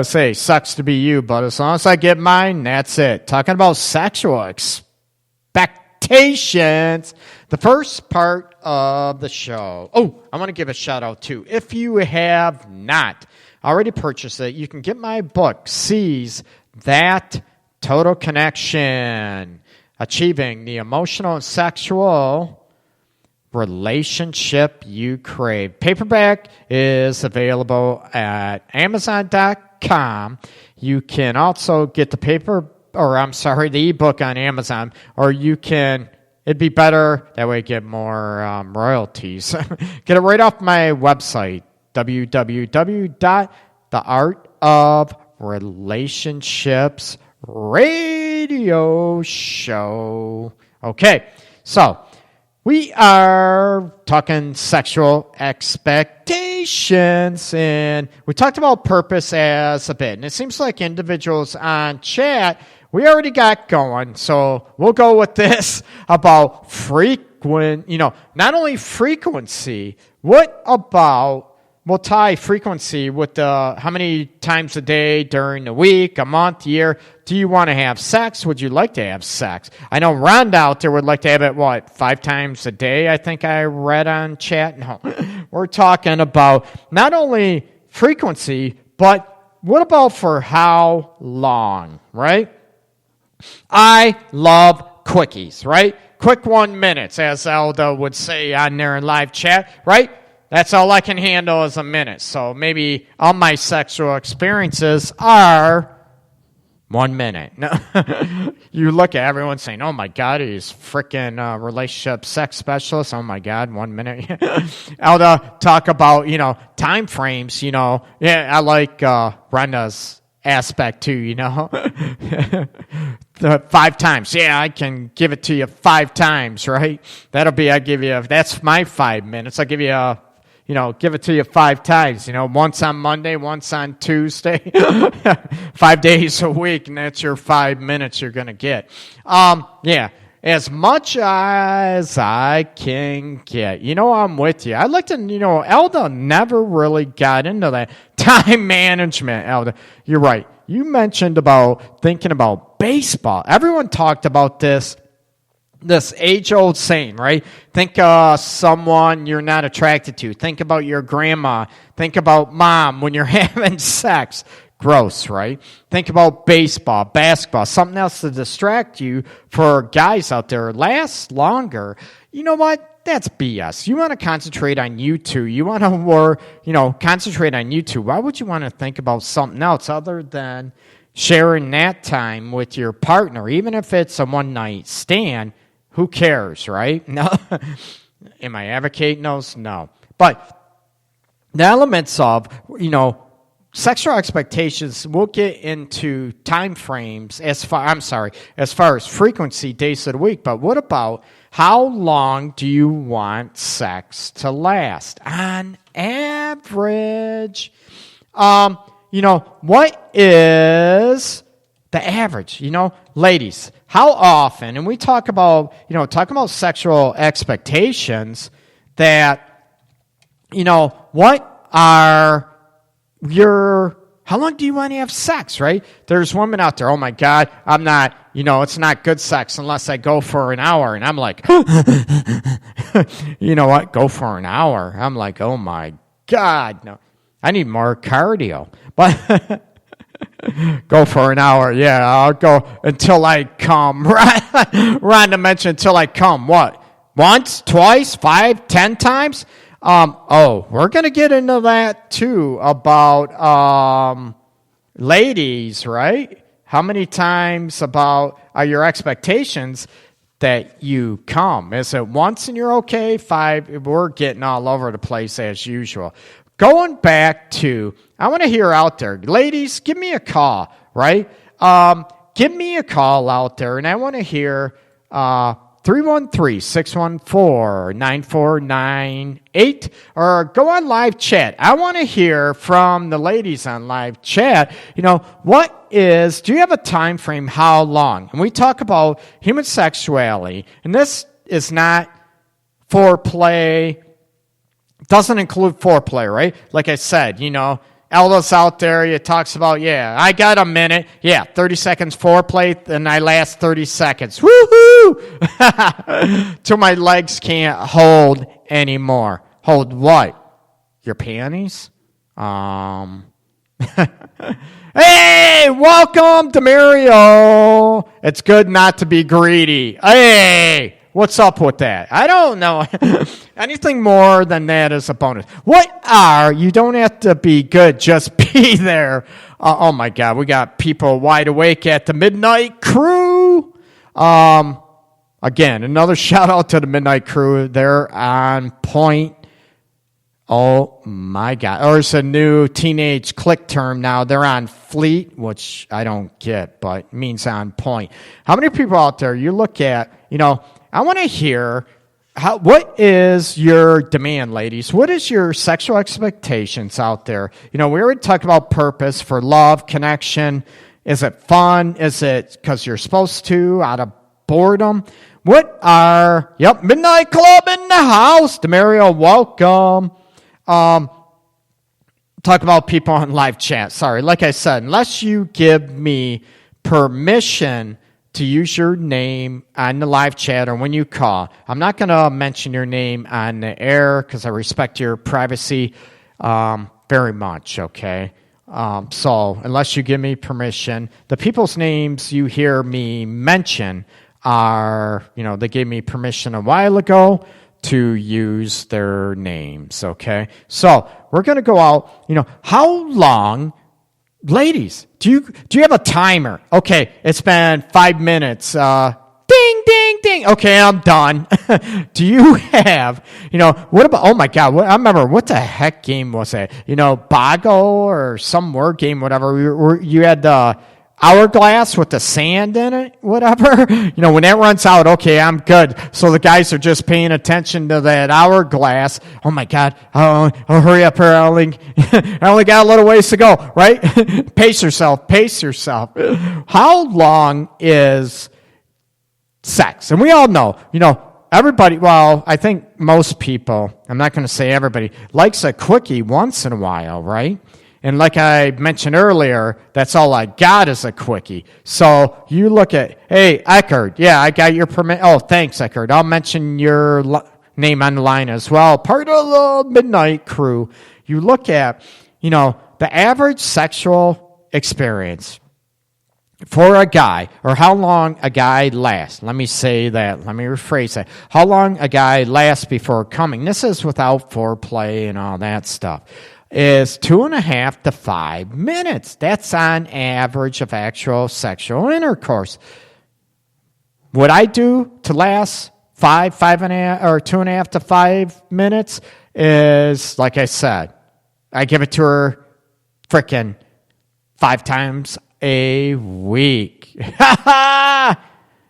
Say, sucks to be you, but as long as I get mine, that's it. Talking about sexual expectations, the first part of the show. Oh, I want to give a shout out too. If you have not already purchased it, you can get my book, Seize That Total Connection, Achieving the Emotional and Sexual Relationship You Crave. Paperback is available at Amazon.com. You can also get the the ebook on Amazon, or you can, it'd be better, that way you get more royalties. Get it right off my website, www.theartofrelationships radio show. Okay, so we are talking sexual expectations, and we talked about purpose as a bit. And it seems like individuals on chat, we already got going, so we'll go with this about not only frequency, what about, we'll tie frequency with how many times a day during the week, a month, year. Do you want to have sex? Would you like to have sex? I know Rhonda out there would like to have it, 5 times a day, I think I read on chat. No, we're talking about not only frequency, but what about for how long, right? I love quickies, right? Quick 1 minute, as Elda would say on there in live chat, right? That's all I can handle is a minute. So maybe all my sexual experiences are 1 minute. No. You look at everyone saying, oh my God, he's freaking relationship sex specialist. Oh my God, 1 minute. Elda talk about, time frames, Yeah, I like Brenda's aspect too, The 5 times. Yeah, I can give it to you 5 times, right? That's my 5 minutes. I'll give you give it to you 5 times, once on Monday, once on Tuesday, 5 days a week, and that's your 5 minutes you're going to get. Yeah, as much as I can get. I'm with you. I like to, Elda never really got into that time management, Elda. You're right. You mentioned about thinking about baseball. Everyone talked about this age-old saying, right? Think of someone you're not attracted to. Think about your grandma. Think about mom when you're having sex. Gross, right? Think about baseball, basketball, something else to distract you. For guys out there, last longer. You know what? That's BS. You want to concentrate on you two. You want to concentrate on you two. Why would you want to think about something else other than sharing that time with your partner? Even if it's a one-night stand, who cares, right? No. Am I advocating those? No. But the elements of, sexual expectations, we'll get into time frames as far as frequency, days of the week. But what about how long do you want sex to last? On average, what is the average? Ladies, how often, and we talk about sexual expectations, that, what are how long do you want to have sex, right? There's women out there, oh my God, I'm not, it's not good sex unless I go for an hour. And I'm like, you know what? Go for an hour. I'm like, oh my God, no. I need more cardio. But go for an hour. Yeah, I'll go until I come. Rhonda mentioned until I come. What? Once, twice, 5, 10 times? We're going to get into that too about ladies, right? How many times are your expectations that you come? Is it once and you're okay? 5? We're getting all over the place as usual. Going back to, I want to hear out there, ladies, give me a call, right? Give me a call out there, and I want to hear 313-614-9498, or go on live chat. I want to hear from the ladies on live chat, do you have a time frame, how long? And we talk about human sexuality, and this is not foreplay, doesn't include foreplay, right? Like I said, Elda's out there, he talks about, I got a minute. 30 seconds foreplay, and I last 30 seconds. Woohoo! Till my legs can't hold anymore. Hold what? Your panties? Hey, welcome to Mario. It's good not to be greedy. Hey! What's up with that? I don't know. Anything more than that is a bonus. You don't have to be good, just be there. Oh my God, we got people wide awake at the Midnight Crew. Again, another shout out to the Midnight Crew. They're on point. Oh my God. Or it's a new teenage click term now. They're on fleet, which I don't get, but means on point. How many people out there you look at, I want to hear what is your demand, ladies? What is your sexual expectations out there? We already talked about purpose for love, connection, Is it fun? Is it because you're supposed to out of boredom? Midnight Club in the house. Demario, welcome. Talk about people on live chat. Sorry, like I said, unless you give me permission to use your name on the live chat or when you call, I'm not going to mention your name on the air because I respect your privacy very much, okay? So unless you give me permission, the people's names you hear me mention are, they gave me permission a while ago to use their names, okay? So we're going to go out, how long, ladies, do you have a timer? Okay, it's been 5 minutes. Ding, ding, ding. Okay, I'm done. Do you have, what about, oh my God, I remember, what the heck game was it? Bago or some word game, whatever. You had the hourglass with the sand in it, whatever. When that runs out, okay, I'm good. So the guys are just paying attention to that hourglass. Oh my God, oh hurry up here, I only got a little ways to go, right? Pace yourself. How long is sex? And we all know, everybody, well, I think most people, I'm not going to say everybody, likes a quickie once in a while, right? And like I mentioned earlier, that's all I got is a quickie. So you look at, hey, Eckerd, yeah, I got your permit. Oh, thanks, Eckerd. I'll mention your name on the line as well. Part of the Midnight Crew. You look at, the average sexual experience for a guy, or how long a guy lasts. Let me say that. Let me rephrase that. How long a guy lasts before coming. This is without foreplay and all that stuff. Is 2.5 to 5 minutes. That's on average of actual sexual intercourse. What I do to last 5.5, or 2.5 to 5 minutes is, like I said, I give it to her frickin' 5 times a week.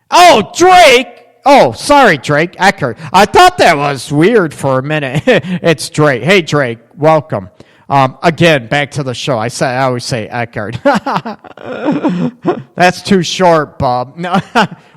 Oh, Drake! Oh, sorry, Drake. Eckerd. I thought that was weird for a minute. It's Drake. Hey, Drake. Welcome. Again, back to the show. I always say Eckerd. That's too short, Bob. No,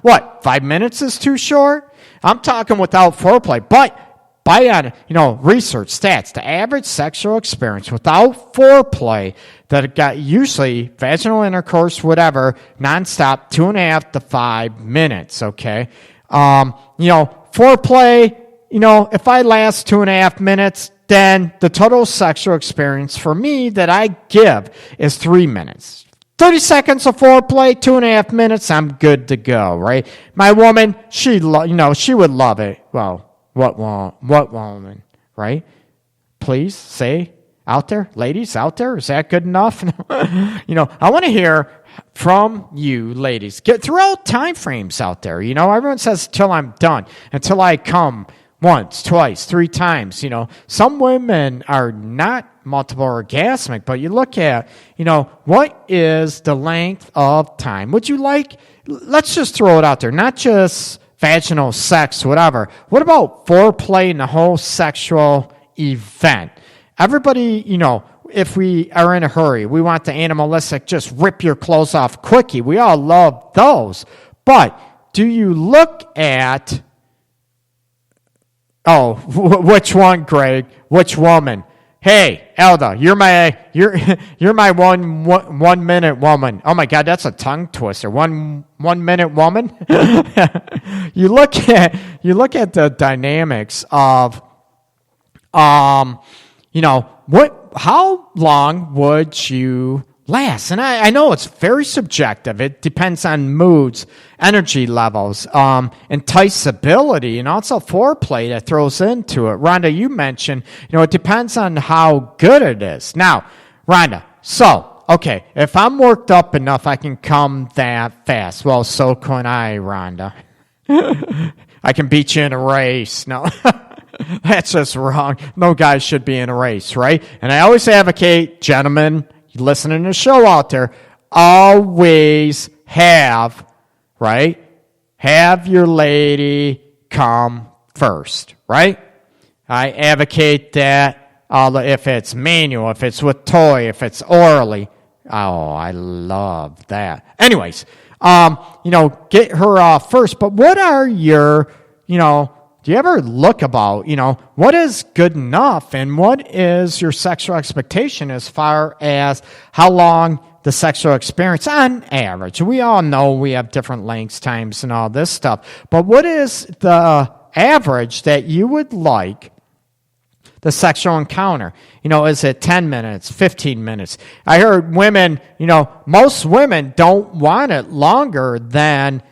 what? 5 minutes is too short? I'm talking without foreplay. But by research stats, the average sexual experience without foreplay that got usually vaginal intercourse, whatever, nonstop, 2.5 to 5 minutes. Okay. Foreplay, if I last 2.5 minutes, then the total sexual experience for me that I give is 3 minutes. 30 seconds of foreplay, 2.5 minutes, I'm good to go, right? My woman, she would love it. Well, what woman, right? Please say out there, ladies out there, is that good enough? I want to hear from you, ladies. Throw out time frames out there. Everyone says till I'm done, until I come once, twice, 3 times. Some women are not multiple orgasmic, but you look at, what is the length of time? Would you like, let's just throw it out there, not just vaginal sex, whatever. What about foreplay and the whole sexual event? Everybody, if we are in a hurry, we want the animalistic, just rip your clothes off quickie. We all love those. But do you look at, which one, Greg? Which woman? Hey, Elda, you're my 1 minute woman. Oh my God, that's a tongue twister. 1 minute woman. You look at the dynamics of, how long would you last? And I know it's very subjective. It depends on moods, energy levels, enticability, and also foreplay that throws into it. Rhonda, you mentioned, it depends on how good it is. Now, Rhonda, okay, if I'm worked up enough, I can come that fast. Well, so can I, Rhonda. I can beat you in a race. No. That's just wrong. No guy should be in a race, right? And I always advocate, gentlemen, listening to the show out there, always have your lady come first, right? I advocate that if it's manual, if it's with toy, if it's orally, Oh, I love that. Anyways, get her off first. But what are your, do you ever look about, what is good enough and what is your sexual expectation as far as how long the sexual experience on average? We all know we have different lengths, times, and all this stuff. But what is the average that you would like the sexual encounter? Is it 10 minutes, 15 minutes? I heard women, most women don't want it longer than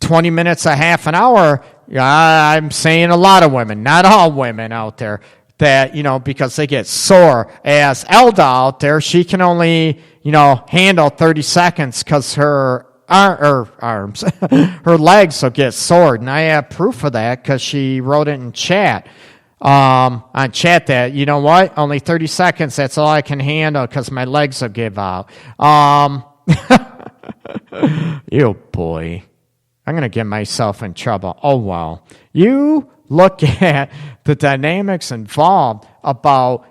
20 minutes, a half an hour. I'm saying a lot of women, not all women out there, that, because they get sore. As Elda out there, she can only, handle 30 seconds because her arms, her legs will get sore. And I have proof of that because she wrote it in chat. On chat that, you know what, only 30 seconds, that's all I can handle because my legs will give out. You boy, I'm going to get myself in trouble. Oh, well. You look at the dynamics involved about,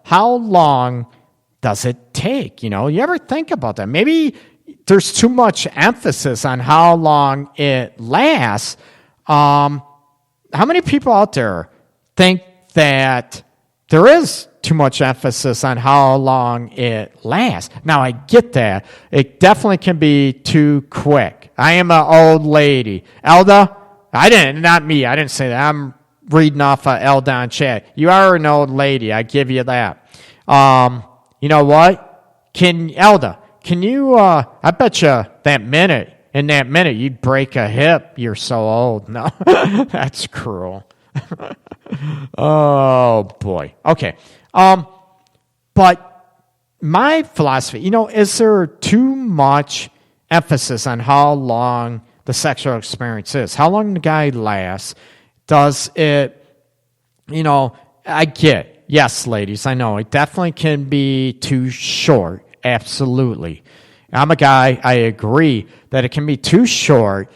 how long does it take? You ever think about that? Maybe there's too much emphasis on how long it lasts. How many people out there think that there is too much emphasis on how long it lasts? Now, I get that. It definitely can be too quick. I am an old lady. Elda, not me. I didn't say that. I'm reading off of Elda on chat. You are an old lady. I give you that. You know what? Elda, can you, I bet you in that minute, you'd break a hip. You're so old. No, that's cruel. Oh, boy. Okay. But my philosophy, is there too much emphasis on how long the sexual experience is? How long the guy lasts? Does it, I get, yes, ladies, I know, it definitely can be too short. Absolutely. I'm a guy, I agree that it can be too short.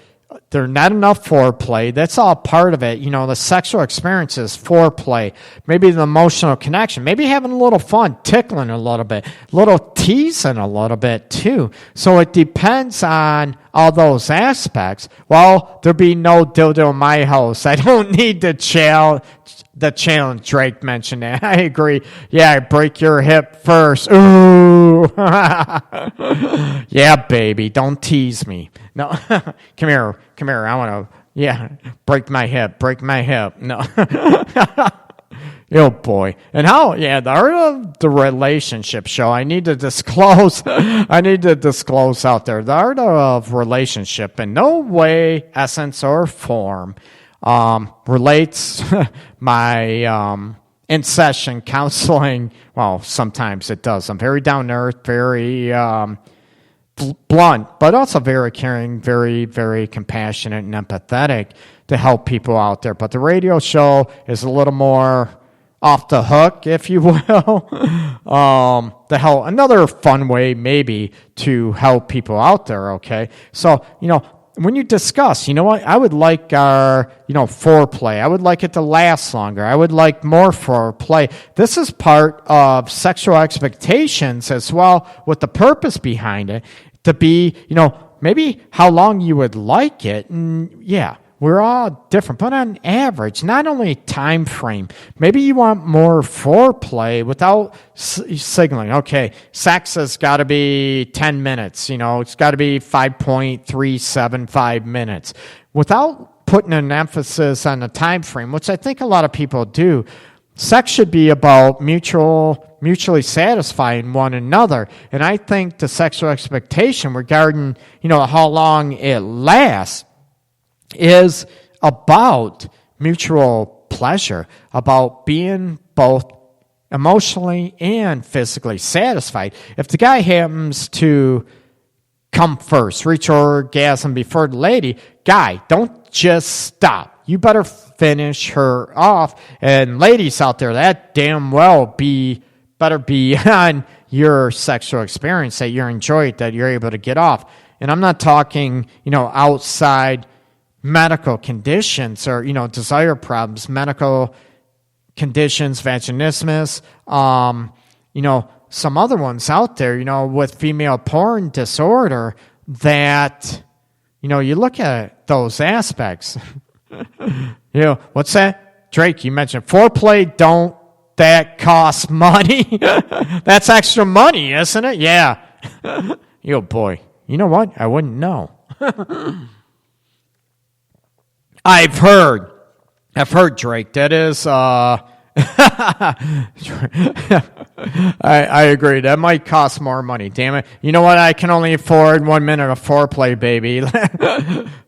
There's not enough foreplay. That's all part of it. The sexual experience is foreplay. Maybe the emotional connection. Maybe having a little fun, tickling a little bit, little teasing a little bit too. So it depends on all those aspects. Well, there'll be no dildo in my house. I don't need the challenge. Drake mentioned that. I agree. Yeah, break your hip first. Ooh. Yeah, baby. Don't tease me. No. Come here. I want to, break my hip. No. Oh, boy. And the art of the relationship show, I need to disclose out there, the art of relationship in no way, essence, or form relates my in-session counseling. Well, sometimes it does. I'm very down-to-earth, very blunt, but also very caring, very, very compassionate and empathetic to help people out there. But the radio show is a little more off the hook, if you will. Another fun way maybe to help people out there, okay? So, when you discuss, I would like our, foreplay. I would like it to last longer. I would like more foreplay. This is part of sexual expectations as well, with the purpose behind it, to be, maybe how long you would like it. And we're all different, but on average, not only time frame, maybe you want more foreplay without signaling, okay, sex has got to be 10 minutes, it's got to be 5.375 minutes. Without putting an emphasis on the time frame, which I think a lot of people do, sex should be about mutually satisfying one another. And I think the sexual expectation regarding, how long it lasts is about mutual pleasure, about being both emotionally and physically satisfied. If the guy happens to come first, reach orgasm before the lady, guy, don't just stop. You better finish her off. And ladies out there, that damn well better be on your sexual experience, that you're enjoyed, that you're able to get off. And I'm not talking, outside medical conditions or, desire problems, medical conditions, vaginismus, some other ones out there, with female porn disorder that, you look at those aspects. What's that? Drake, you mentioned foreplay, that costs money. That's extra money, isn't it? Yeah. Boy, you know what? I wouldn't know. I've heard, Drake, that is, I agree. That might cost more money. Damn it. You know what? I can only afford 1 minute of foreplay, baby.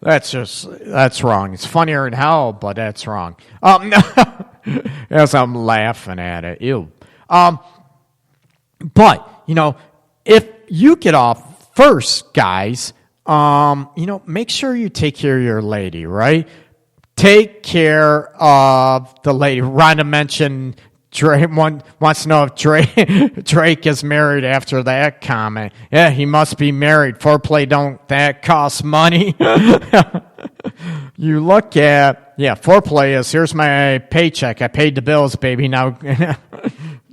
That's wrong. It's funnier than hell, but that's wrong. As I'm laughing at it. Ew. But, if you get off first, guys, make sure you take care of your lady, right? Take care of the lady. Rhonda mentioned Drake wants to know if Drake is married after that comment. Yeah, he must be married. Foreplay that costs money. You look at, foreplay is, here's my paycheck. I paid the bills, baby. Now,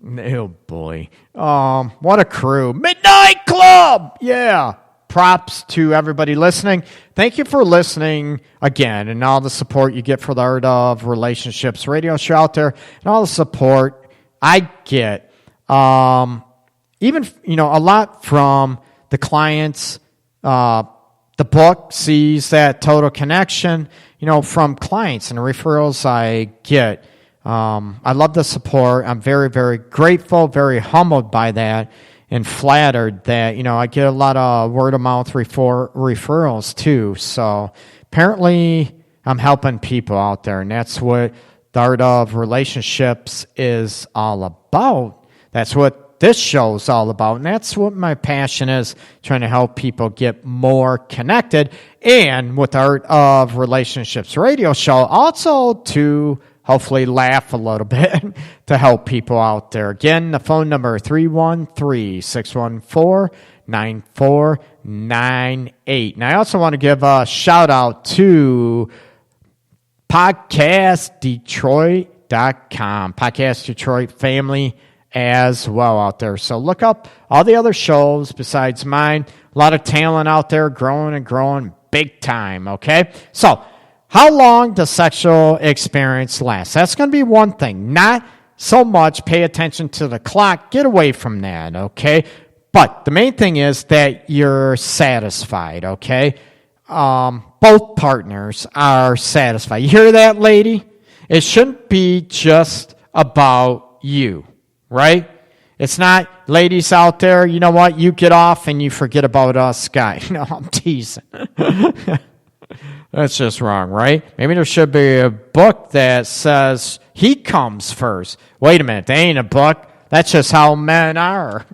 oh boy. What a crew. Midnight Club! Yeah. Props to everybody listening. Thank you for listening again and all the support you get for the Art of Relationships radio show out there and all the support I get. Even, a lot from the clients. The book sees that total connection, from clients and referrals I get. I love the support. I'm very, very grateful, very humbled by that. And flattered that, I get a lot of word-of-mouth referrals, too. So apparently I'm helping people out there, and that's what the Art of Relationships is all about. That's what this show's all about, and that's what my passion is, trying to help people get more connected. And with the Art of Relationships radio show, also to hopefully laugh a little bit to help people out there. Again, the phone number 313-614-9498. And I also want to give a shout out to podcastdetroit.com, Podcast Detroit family as well out there. So look up all the other shows besides mine. A lot of talent out there growing and growing big time, okay? So how long does sexual experience last? That's going to be one thing. Not so much pay attention to the clock. Get away from that, okay? But the main thing is that you're satisfied, okay? Both partners are satisfied. You hear that, lady? It shouldn't be just about you, right? It's not, ladies out there, you know what? You get off and you forget about us, guy. No, I'm teasing. That's just wrong, right? Maybe there should be a book that says he comes first. Wait a minute, they ain't a book. That's just how men are.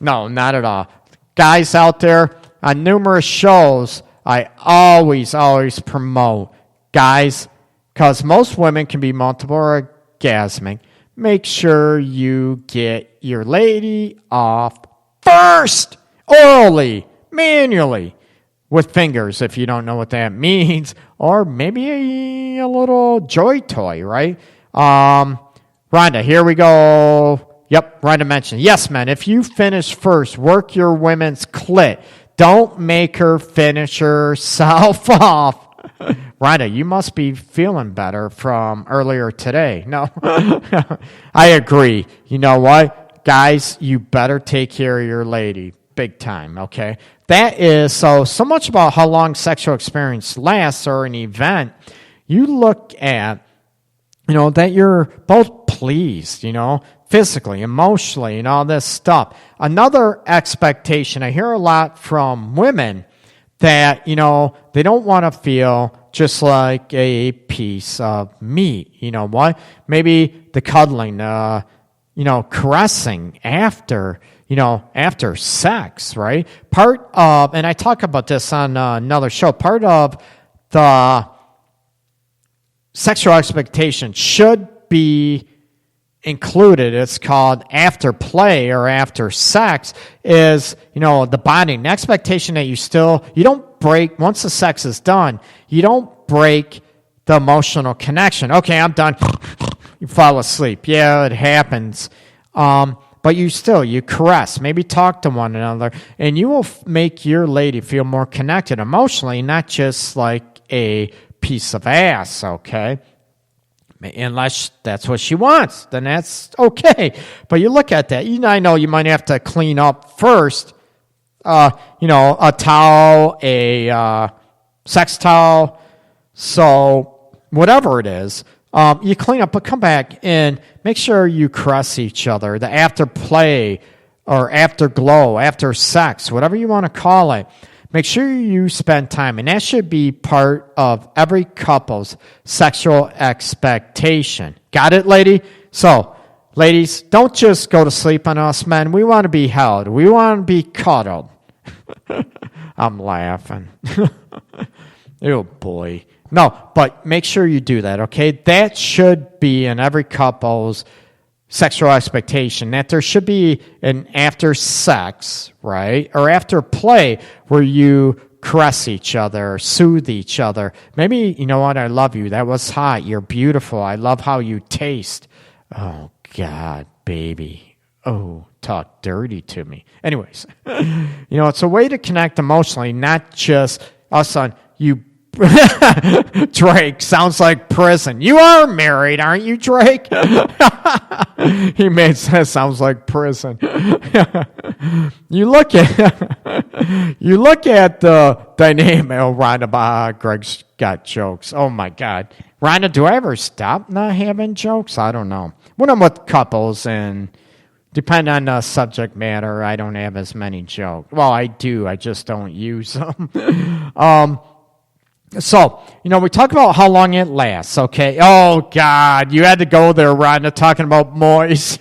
No, not at all. Guys out there, on numerous shows, I always promote guys, because most women can be multiple orgasmic. Make sure you get your lady off first, orally, manually. With fingers, if you don't know what that means, or maybe a little joy toy, right? Rhonda, here we go. Yep, Rhonda mentioned. Yes, man, if you finish first, work your women's clit. Don't make her finish herself off. Rhonda, you must be feeling better from earlier today. No, I agree. You know what? Guys, you better take care of your lady. Big time, okay? That is so much about how long sexual experience lasts or an event. You look at, that you're both pleased, physically, emotionally, and all this stuff. Another expectation, I hear a lot from women that, they don't want to feel just like a piece of meat. You know what? Maybe the cuddling, caressing after sex, right? Part of, and I talk about this on another show, part of the sexual expectation should be included. It's called after play or after sex is, the bonding. The expectation that you don't break, once the sex is done, you don't break the emotional connection. Okay, I'm done. You fall asleep. Yeah, it happens. But you caress, maybe talk to one another, and you will make your lady feel more connected emotionally, not just like a piece of ass, okay? Unless that's what she wants, then that's okay. But you look at that. I know you might have to clean up first, a towel, a sex towel, so whatever it is. You clean up, but come back and make sure you caress each other. The after play or afterglow, after sex, whatever you want to call it. Make sure you spend time, and that should be part of every couple's sexual expectation. Got it, lady? So, ladies, don't just go to sleep on us men. We want to be held. We want to be cuddled. I'm laughing. Oh, boy. No, but make sure you do that, okay? That should be in every couple's sexual expectation, that there should be an after sex, right? Or after play where you caress each other, soothe each other. Maybe, you know what, I love you. That was hot. You're beautiful. I love how you taste. Oh, God, baby. Oh, talk dirty to me. Anyways, it's a way to connect emotionally, not just us on you. Drake sounds like prison. You are married, aren't you, Drake? He made that sounds like prison. You look at the dynamic. Oh, Rhonda, Greg's got jokes. Oh my God, Rhonda, do I ever stop not having jokes? I don't know. When I'm with couples and depending on the subject matter, I don't have as many jokes. Well, I do. I just don't use them. So, we talk about how long it lasts, okay? Oh, God, you had to go there, Rhonda, talking about moist.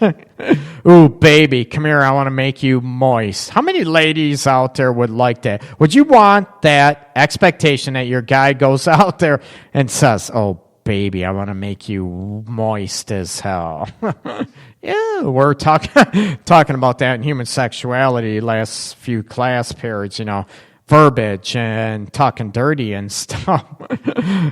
Ooh, baby, come here, I want to make you moist. How many ladies out there would like that? Would you want that expectation that your guy goes out there and says, oh, baby, I want to make you moist as hell? Yeah, we're talking about that in human sexuality last few class periods, verbiage and talking dirty and stuff.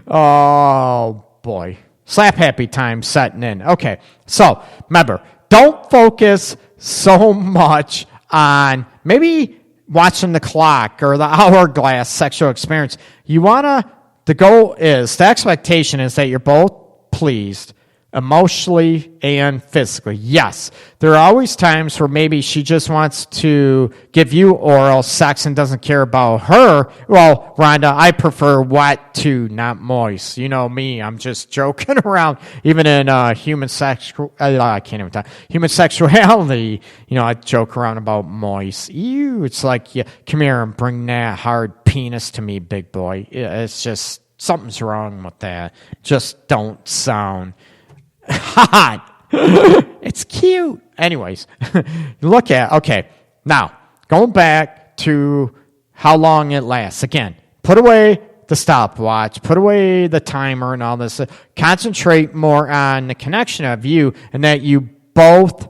Oh, boy. Slap happy time setting in. Okay, so remember, don't focus so much on maybe watching the clock or the hourglass sexual experience. The expectation is that you're both pleased emotionally and physically. Yes, there are always times where maybe she just wants to give you oral sex and doesn't care about her. Well, Rhonda, I prefer wet to not moist. You know me, I'm just joking around. Even in human sexuality, I joke around about moist. Ew, it's like, come here and bring that hard penis to me, big boy. It's just, something's wrong with that. Just don't sound hot. It's cute. Anyways, okay, now, going back to how long it lasts. Again, put away the stopwatch, put away the timer and all this. Concentrate more on the connection of you and that you both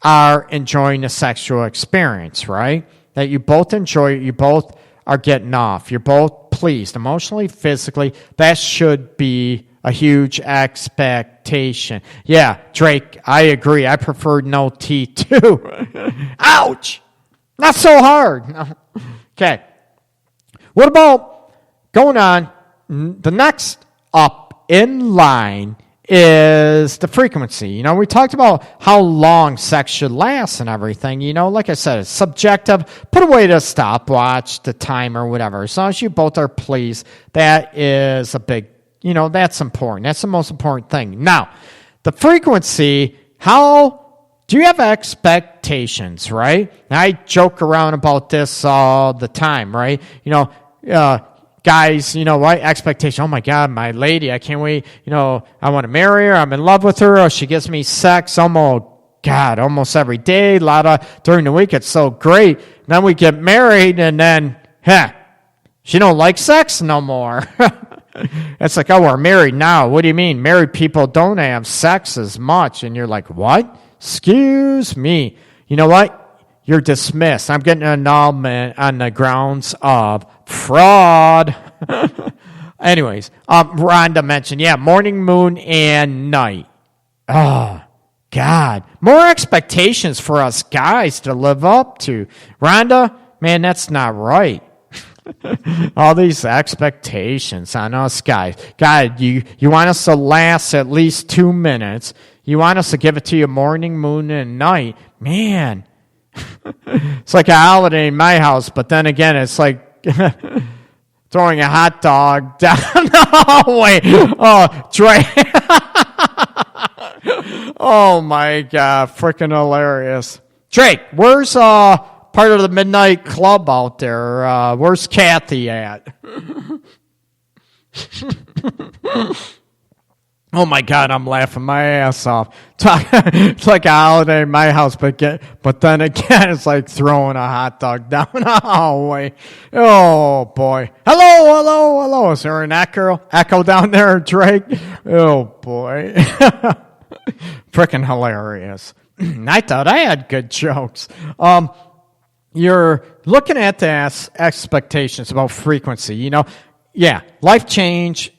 are enjoying the sexual experience, right? That you both enjoy it, you both are getting off, you're both pleased, emotionally, physically. That should be a huge expectation. Yeah, Drake, I agree. I prefer no tea too. Ouch! Not so hard. No. Okay. What about going on? The next up in line is the frequency. We talked about how long sex should last and everything. Like I said, it's subjective. Put away the stopwatch, the timer, whatever. As long as you both are pleased, that is a big, that's important. That's the most important thing. Now, the frequency, how do you have expectations, right? Now, I joke around about this all the time, right? Guys, what expectation? Oh my God, my lady, I can't wait. I want to marry her. I'm in love with her. Oh, she gives me sex almost every day. During the week. It's so great. Then we get married and then, she don't like sex no more. It's like, oh, we're married now. What do you mean? Married people don't have sex as much. And you're like, what? Excuse me. You know what? You're dismissed. I'm getting an annulment on the grounds of fraud. Anyways, Rhonda mentioned, morning, moon, and night. God. More expectations for us guys to live up to. Rhonda, man, that's not right. All these expectations on us guys. God, you want us to last at least 2 minutes. You want us to give it to you morning, moon, and night. Man, it's like a holiday in my house, but then again, it's like throwing a hot dog down the hallway. Oh, Dre. Oh, my God. Freaking hilarious. Drake, where's part of the midnight club out there? Where's Kathy at? Oh, my God, I'm laughing my ass off. It's like a holiday in my house, but then again, it's like throwing a hot dog down the hallway. Oh, boy. Hello. Is there an echo down there, Drake? Oh, boy. Freaking hilarious. I thought I had good jokes. You're looking at the expectations about frequency. Life change,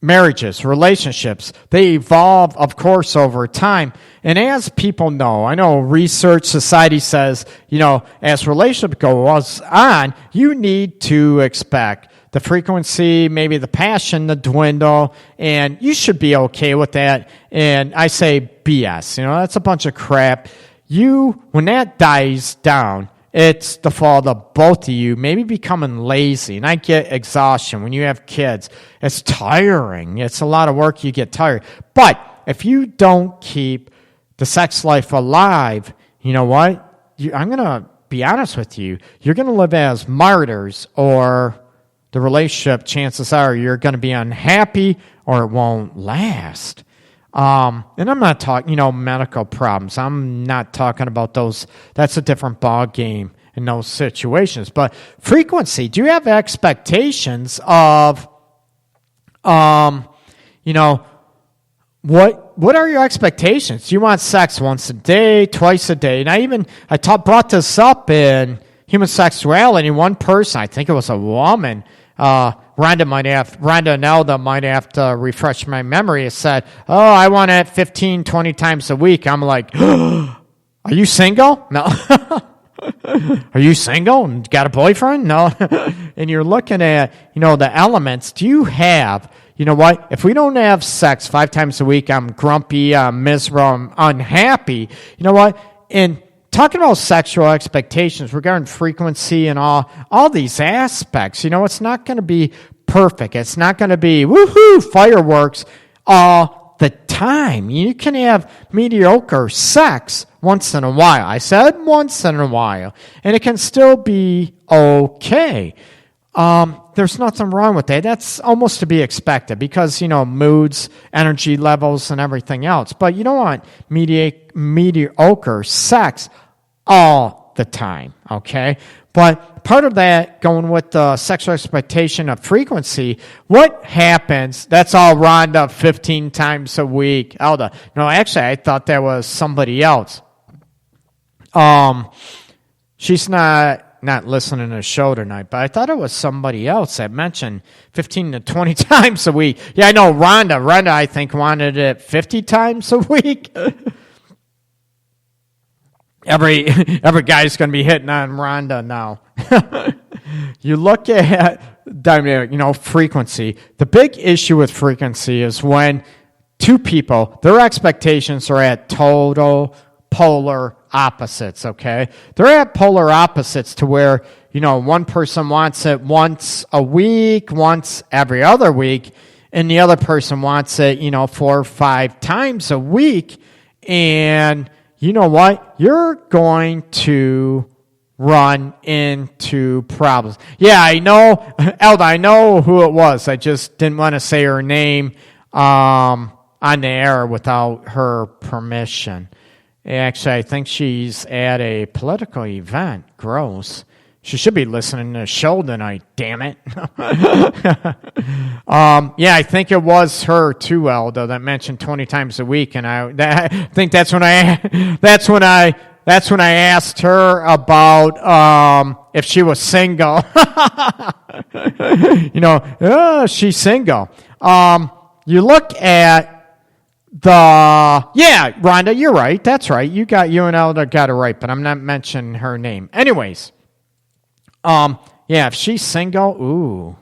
marriages, relationships, they evolve, of course, over time. And as people know, I know research society says, as relationship goes on, you need to expect the frequency, maybe the passion to dwindle, and you should be okay with that. And I say BS, that's a bunch of crap. When that dies down, it's the fault of both of you maybe becoming lazy. And I get exhaustion when you have kids. It's tiring. It's a lot of work. You get tired. But if you don't keep the sex life alive, you know what? I'm going to be honest with you. You're going to live as martyrs, or the relationship, chances are you're going to be unhappy or it won't last. And I'm not talking, medical problems. I'm not talking about those. That's a different ball game in those situations. But frequency, do you have expectations of, what are your expectations? Do you want sex once a day, twice a day? And I brought this up in human sexuality. One person, I think it was a woman, Rhonda Nelda might have to refresh my memory. It said, I want it 15, 20 times a week. I'm like, are you single? No. Are you single and got a boyfriend? No. And you're looking at, the elements. Do you have, if we don't have sex 5 times a week, I'm grumpy, I'm miserable, I'm unhappy. And talking about sexual expectations regarding frequency and all these aspects, it's not going to be perfect. It's not going to be woohoo fireworks all the time. You can have mediocre sex once in a while. I said once in a while, and it can still be okay. There's nothing wrong with that. That's almost to be expected because, moods, energy levels, and everything else. But you don't want mediocre sex all the time, okay? But part of that, going with the sexual expectation of frequency, what happens, that's all Rhonda 15 times a week. Elda. No, actually, I thought that was somebody else. She's not listening to the show tonight, but I thought it was somebody else that mentioned 15 to 20 times a week. Yeah, I know Rhonda. Rhonda, I think, wanted it 50 times a week. Every guy's going to be hitting on Rhonda now. You look at dynamic, frequency. The big issue with frequency is when two people, their expectations are at total polar opposites, okay? They're at polar opposites to where, one person wants it once a week, once every other week, and the other person wants it, 4 or 5 times a week, and you know what? You're going to run into problems. Yeah, I know, Elda, I know who it was. I just didn't want to say her name on the air without her permission. Actually, I think she's at a political event. Gross. She should be listening to the show tonight, damn it. Yeah, I think it was her too, Elda, that mentioned 20 times a week, and I think that's when I asked her about if she was single. She's single. You look at Rhonda, you're right. That's right. You and Elda got it right, but I'm not mentioning her name. Anyways, if she's single, ooh.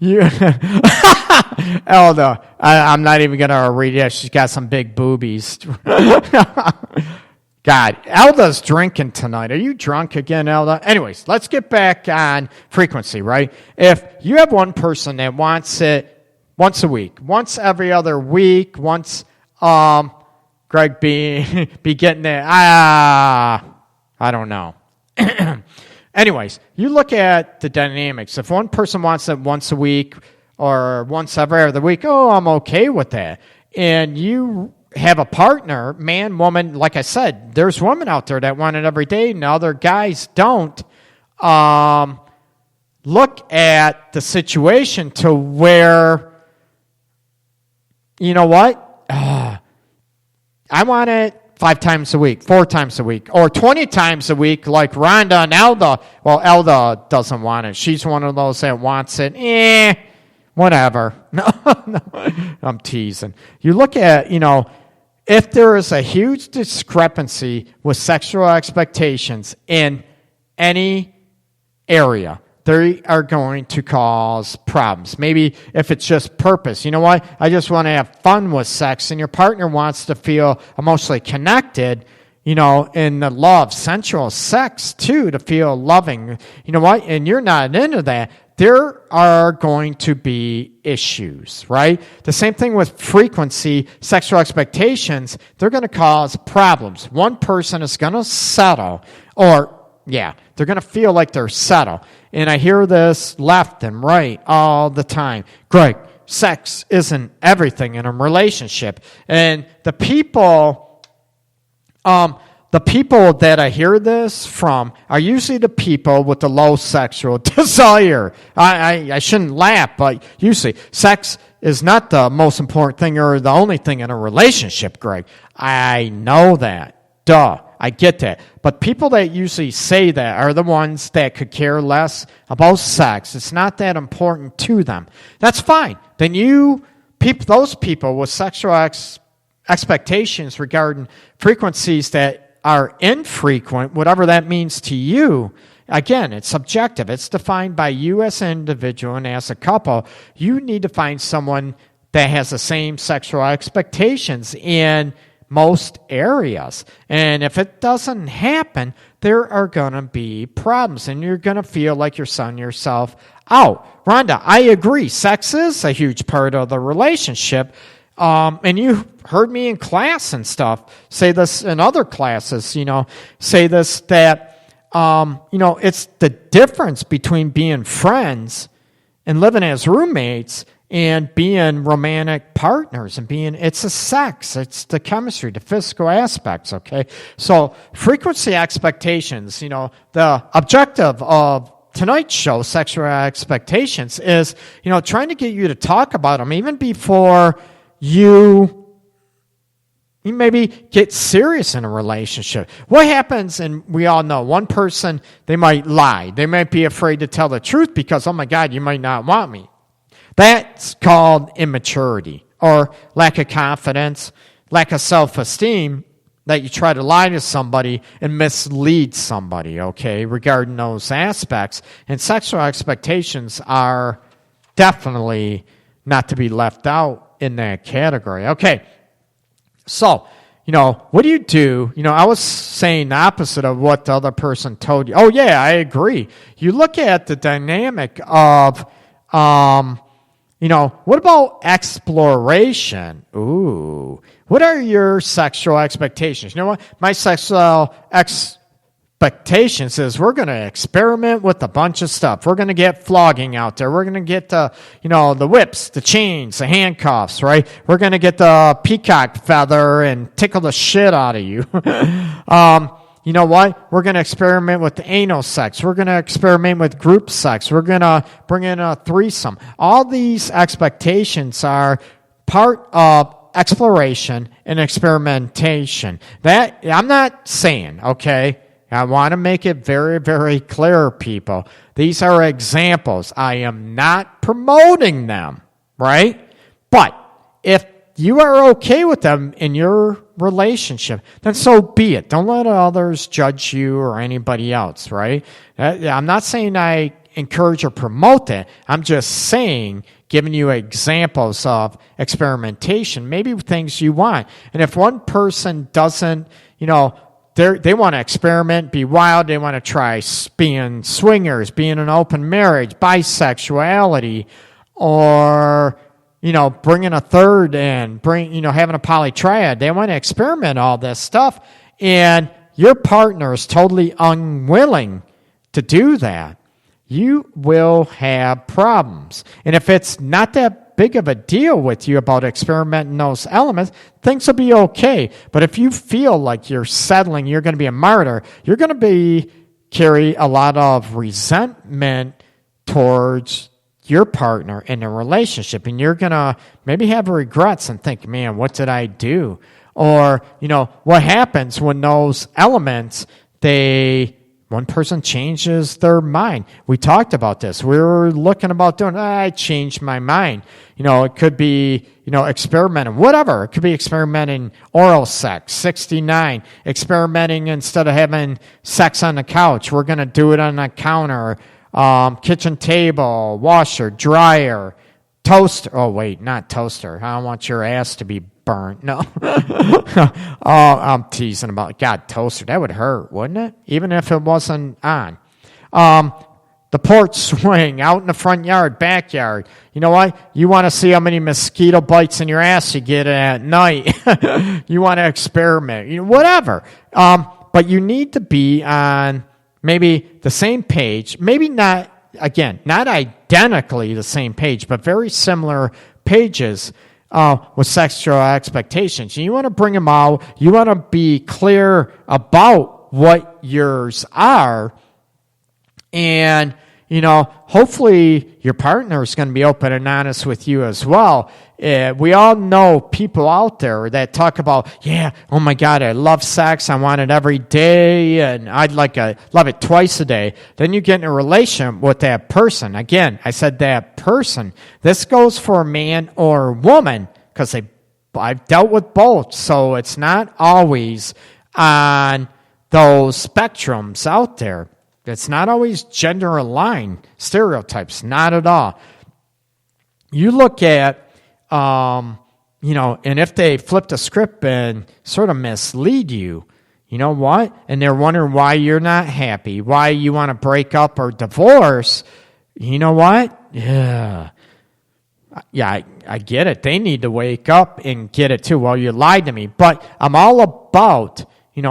You, Elda, I'm not even gonna read it. She's got some big boobies. God, Elda's drinking tonight. Are you drunk again, Elda? Anyways, let's get back on frequency, right? If you have one person that wants it once a week, once every other week, once Greg be getting it, I don't know. Anyways, you look at the dynamics. If one person wants it once a week or once every other week, I'm okay with that. And you have a partner, man, woman, like I said, there's women out there that want it every day and other guys don't. Look at the situation to where, you know what? I want it 5 times a week, 4 times a week, or 20 times a week like Rhonda and Elda. Well, Elda doesn't want it. She's one of those that wants it. Whatever. No, I'm teasing. You look at, if there is a huge discrepancy with sexual expectations in any area, they are going to cause problems. Maybe if it's just purpose. You know what? I just want to have fun with sex, and your partner wants to feel emotionally connected, in the love, sensual sex, too, to feel loving. You know what? And you're not into that. There are going to be issues, right? The same thing with frequency, sexual expectations. They're going to cause problems. One person is going to settle, they're going to feel like they're settled. And I hear this left and right all the time. Greg, sex isn't everything in a relationship. And the people that I hear this from are usually the people with the low sexual desire. I shouldn't laugh, but usually sex is not the most important thing or the only thing in a relationship, Greg. I know that. Duh. I get that. But people that usually say that are the ones that could care less about sex. It's not that important to them. That's fine. Then those people with sexual expectations regarding frequencies that are infrequent, whatever that means to you, again, it's subjective. It's defined by you as an individual and as a couple. You need to find someone that has the same sexual expectations in most areas. And if it doesn't happen, there are going to be problems, and you're going to feel like you're selling yourself out. Rhonda, I agree. Sex is a huge part of the relationship. And you heard me in class and stuff say this in other classes, say this, that, it's the difference between being friends and living as roommates and being romantic partners and it's the sex, it's the chemistry, the physical aspects, okay? So frequency expectations, the objective of tonight's show, sexual expectations, is, trying to get you to talk about them even before you maybe get serious in a relationship. What happens, and we all know, one person, they might lie. They might be afraid to tell the truth because, oh my God, you might not want me. That's called immaturity or lack of confidence, lack of self-esteem, that you try to lie to somebody and mislead somebody, okay, regarding those aspects. And sexual expectations are definitely not to be left out in that category. Okay, so, what do you do? I was saying the opposite of what the other person told you. Oh, yeah, I agree. You look at the dynamic of, what about exploration? Ooh. What are your sexual expectations? You know what? My sexual expectations is we're going to experiment with a bunch of stuff. We're going to get flogging out there. We're going to get the whips, the chains, the handcuffs, right? We're going to get the peacock feather and tickle the shit out of you. You know what? We're going to experiment with anal sex. We're going to experiment with group sex. We're going to bring in a threesome. All these expectations are part of exploration and experimentation. That I'm not saying, okay? I want to make it very, very clear, people. These are examples. I am not promoting them. right? But if you are okay with them in your relationship, then so be it. Don't let others judge you or anybody else, right? I'm not saying I encourage or promote it. I'm just saying, giving you examples of experimentation, maybe things you want. And if one person doesn't, they want to experiment, be wild, they want to try being swingers, being in an open marriage, bisexuality, or bringing a third in, having a polytriad. They want to experiment all this stuff, and your partner is totally unwilling to do that. You will have problems. And if it's not that big of a deal with you about experimenting those elements, things will be okay. But if you feel like you're settling, you're going to be a martyr, you're going to carry a lot of resentment towards your partner in a relationship, and you're going to maybe have regrets and think, man, what did I do? Or, what happens when those elements, one person changes their mind. We talked about this. We were looking about I changed my mind. It could be, experimenting, whatever. It could be experimenting oral sex, 69, experimenting instead of having sex on the couch. We're going to do it on the counter, kitchen table, washer, dryer, toaster. Oh, wait, not toaster. I don't want your ass to be burnt. No. I'm teasing about, God, toaster. That would hurt, wouldn't it? Even if it wasn't on. The porch swing, out in the front yard, backyard. You know what? You want to see how many mosquito bites in your ass you get at night. You want to experiment. Whatever. But you need to be on maybe the same page. Maybe not identically the same page, but very similar pages with sexual expectations. You want to bring them out. You want to be clear about what yours are. And, hopefully your partner is going to be open and honest with you as well. We all know people out there that talk about, oh my God, I love sex. I want it every day, and I'd love it twice a day. Then you get in a relationship with that person. Again, I said that person. This goes for a man or a woman because I've dealt with both, so it's not always on those spectrums out there. It's not always gender-aligned stereotypes, not at all. You look at, and if they flip the script and sort of mislead you, you know what? And they're wondering why you're not happy, why you want to break up or divorce, you know what? Yeah, I get it. They need to wake up and get it too. Well, you lied to me. But I'm all about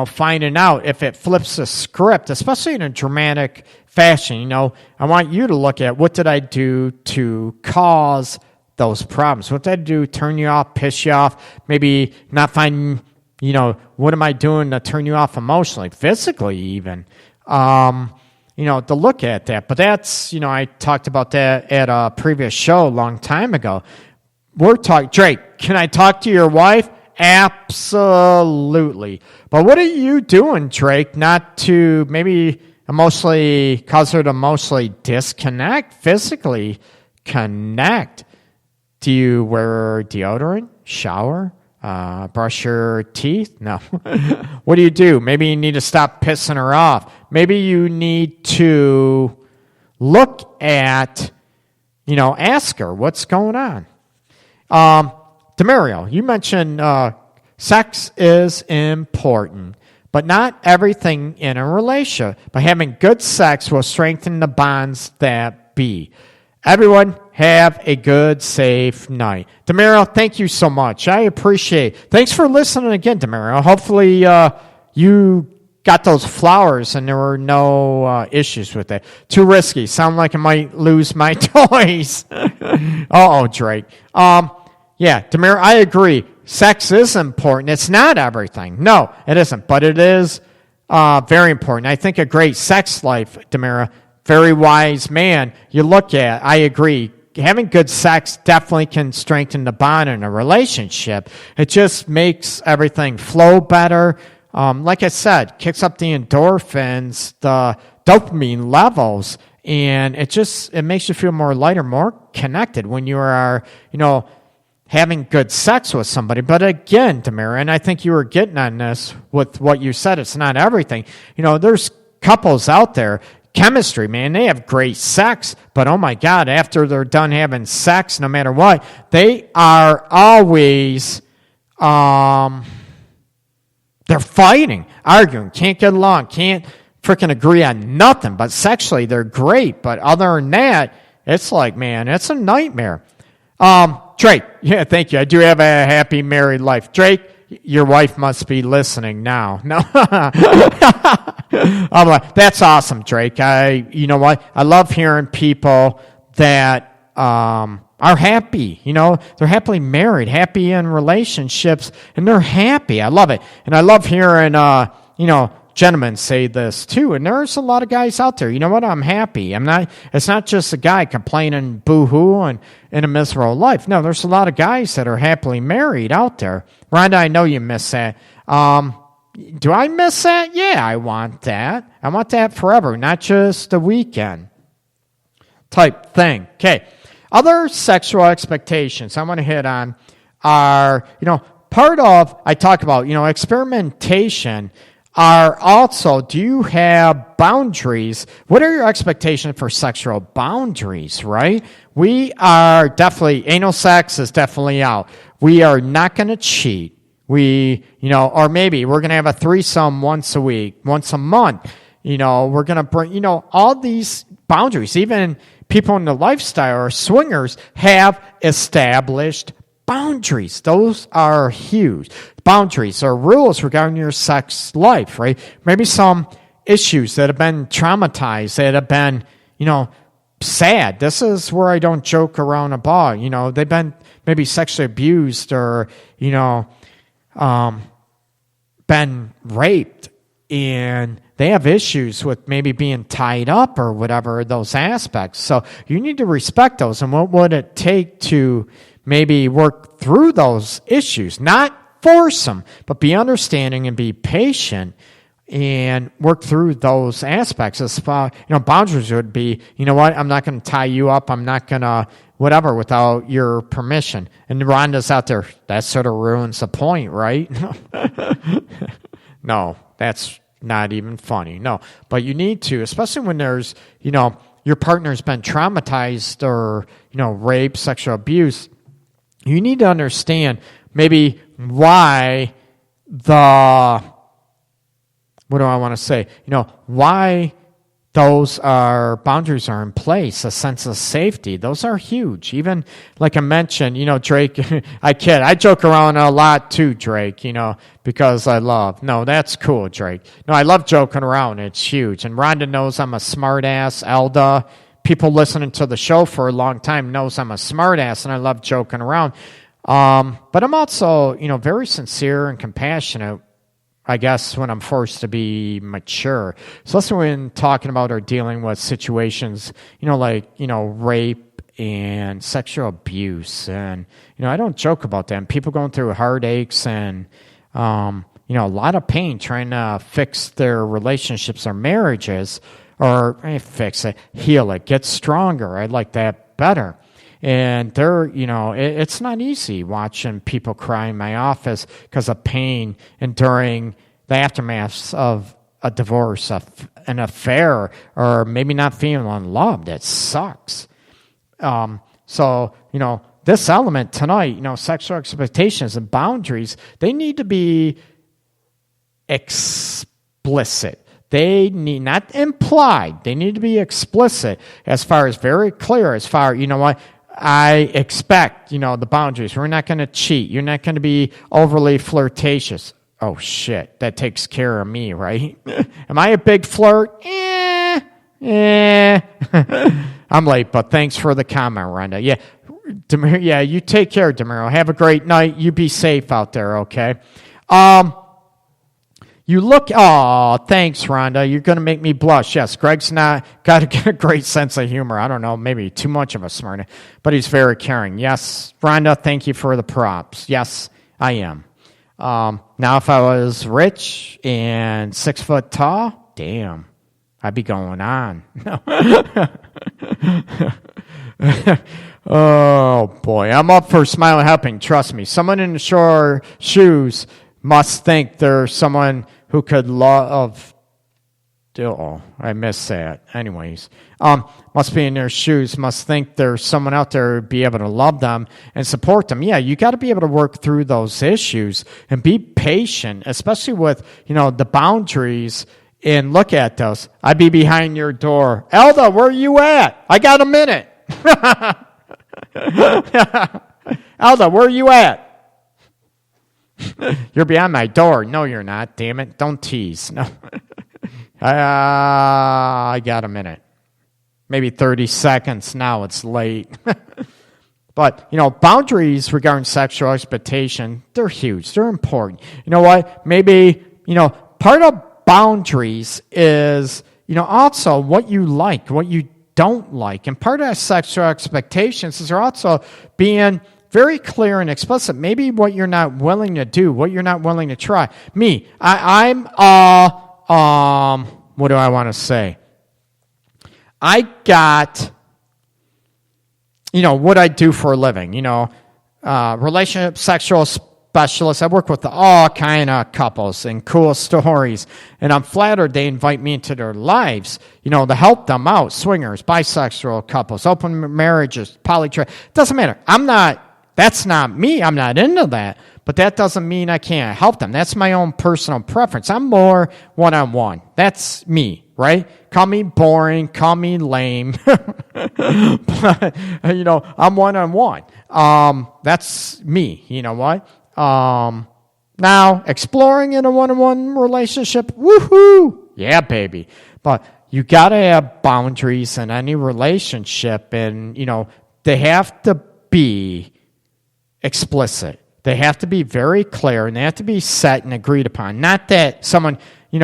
finding out if it flips the script, especially in a dramatic fashion. I want you to look at, what did I do to cause those problems? What did I do to turn you off, piss you off, maybe not find, what am I doing to turn you off emotionally, physically even? To look at that. But that's, I talked about that at a previous show a long time ago. We're talking, Drake, can I talk to your wife? Absolutely. But what are you doing, Drake, not to maybe cause her to emotionally disconnect, physically connect? Do you wear deodorant, shower, brush your teeth? No. What do you do? Maybe you need to stop pissing her off. Maybe you need to look at, ask her what's going on. Demario, you mentioned sex is important, but not everything in a relationship. But having good sex will strengthen the bonds that be. Everyone, have a good, safe night. Demario, thank you so much. I appreciate it. Thanks for listening again, Demario. Hopefully you got those flowers and there were no issues with it. Too risky. Sound like I might lose my toys. Uh-oh, Drake. Yeah, Demario, I agree. Sex is important. It's not everything. No, it isn't. But it is very important. I think a great sex life, Demario, very wise man, you look at, I agree. Having good sex definitely can strengthen the bond in a relationship. It just makes everything flow better. Like I said, kicks up the endorphins, the dopamine levels, And it makes you feel more lighter, more connected when you are, having good sex with somebody. But again, Demira, and I think you were getting on this with what you said, it's not everything. There's couples out there, chemistry, man, they have great sex, but oh my God, after they're done having sex, no matter what, they are always, they're fighting, arguing, can't get along, can't freaking agree on nothing, but sexually they're great. But other than that, it's like, man, it's a nightmare. Drake, yeah, thank you. I do have a happy married life. Drake, your wife must be listening now. No, I'm like, that's awesome, Drake. You know what? I love hearing people that are happy. They're happily married, happy in relationships, and they're happy. I love it, and I love hearing gentlemen say this too, and there's a lot of guys out there. You know what? I'm happy. It's not just a guy complaining boo-hoo and in a miserable life. No, there's a lot of guys that are happily married out there. Rhonda, I know you miss that. Do I miss that? Yeah, I want that. I want that forever, not just a weekend type thing. Okay. Other sexual expectations I want to hit on are, part of, I talk about, experimentation are also, do you have boundaries? What are your expectations for sexual boundaries, right? We are definitely, anal sex is definitely out. We are not going to cheat. Or maybe we're going to have a threesome once a week, once a month. We're going to bring, all these boundaries. Even people in the lifestyle or swingers have established boundaries. Those are huge. Boundaries or rules regarding your sex life, right? Maybe some issues that have been traumatized, that have been, sad. This is where I don't joke around about. They've been maybe sexually abused or, been raped, and they have issues with maybe being tied up or whatever, those aspects. So you need to respect those. And what would it take to maybe work through those issues? Not force them, but be understanding and be patient and work through those aspects. As far, boundaries would be, I'm not going to tie you up. I'm not going to whatever without your permission. And Rhonda's out there. That sort of ruins the point, right? No, that's not even funny. No, but you need to, especially when there's, your partner's been traumatized or, rape, sexual abuse. You need to understand maybe why what do I want to say? Why those boundaries are in place, a sense of safety. Those are huge. Even like I mentioned, Drake, I kid. I joke around a lot too, Drake, because I love. No, that's cool, Drake. No, I love joking around. It's huge. And Rhonda knows I'm a smart ass. Elda, people listening to the show for a long time knows I'm a smart ass and I love joking around. But I'm also, very sincere and compassionate, I guess, when I'm forced to be mature. Especially when talking about or dealing with situations, like, rape and sexual abuse. And, I don't joke about that. And people going through heartaches and, a lot of pain trying to fix their relationships or marriages or fix it, heal it, get stronger. I like that better. And it's not easy watching people cry in my office because of pain and during the aftermath of a divorce, an affair, or maybe not feeling loved. It sucks. So, this element tonight, sexual expectations and boundaries, they need to be explicit. They need, not implied, they need to be explicit as far as very clear as far, I expect, the boundaries. We're not going to cheat. You're not going to be overly flirtatious. Oh, shit. That takes care of me, right? Am I a big flirt? I'm late, but thanks for the comment, Rhonda. Yeah, Demiro, yeah, you take care, Demiro. Have a great night. You be safe out there, okay? You look, thanks, Rhonda. You're going to make me blush. Yes, Greg's got a great sense of humor. I don't know, maybe too much of a smart, but he's very caring. Yes, Rhonda, thank you for the props. Yes, I am. Now, if I was rich and 6 foot tall, damn, I'd be going on. Oh, boy. I'm up for smiling helping. Trust me. Someone in the short shoes must think there's someone who could love. Oh, I missed that. Anyways, must be in their shoes, must think there's someone out there who'd be able to love them and support them. Yeah, you got to be able to work through those issues and be patient, especially with, the boundaries, and look at those. I'd be behind your door. Elda, where are you at? I got a minute. Elda, where are you at? You're behind my door. No, you're not. Damn it. Don't tease. No. I got a minute. Maybe 30 seconds. Now it's late. But, boundaries regarding sexual expectation, they're huge. They're important. You know what? Maybe, part of boundaries is, also what you like, what you don't like. And part of sexual expectations is also being very clear and explicit. Maybe what you're not willing to do, what you're not willing to try. Me, I'm what do I want to say? I got, what I do for a living, relationship sexual specialist. I work with all kind of couples and cool stories, and I'm flattered they invite me into their lives, to help them out. Swingers, bisexual couples, open marriages, polytry. Doesn't matter. That's not me. I'm not into that. But that doesn't mean I can't help them. That's my own personal preference. I'm more one-on-one. That's me, right? Call me boring, call me lame. But, I'm one-on-one. That's me, you know what? Now, exploring in a one-on-one relationship, woohoo! Yeah, baby. But you got to have boundaries in any relationship, and, they have to be explicit. They have to be very clear, and they have to be set and agreed upon. Not that someone, you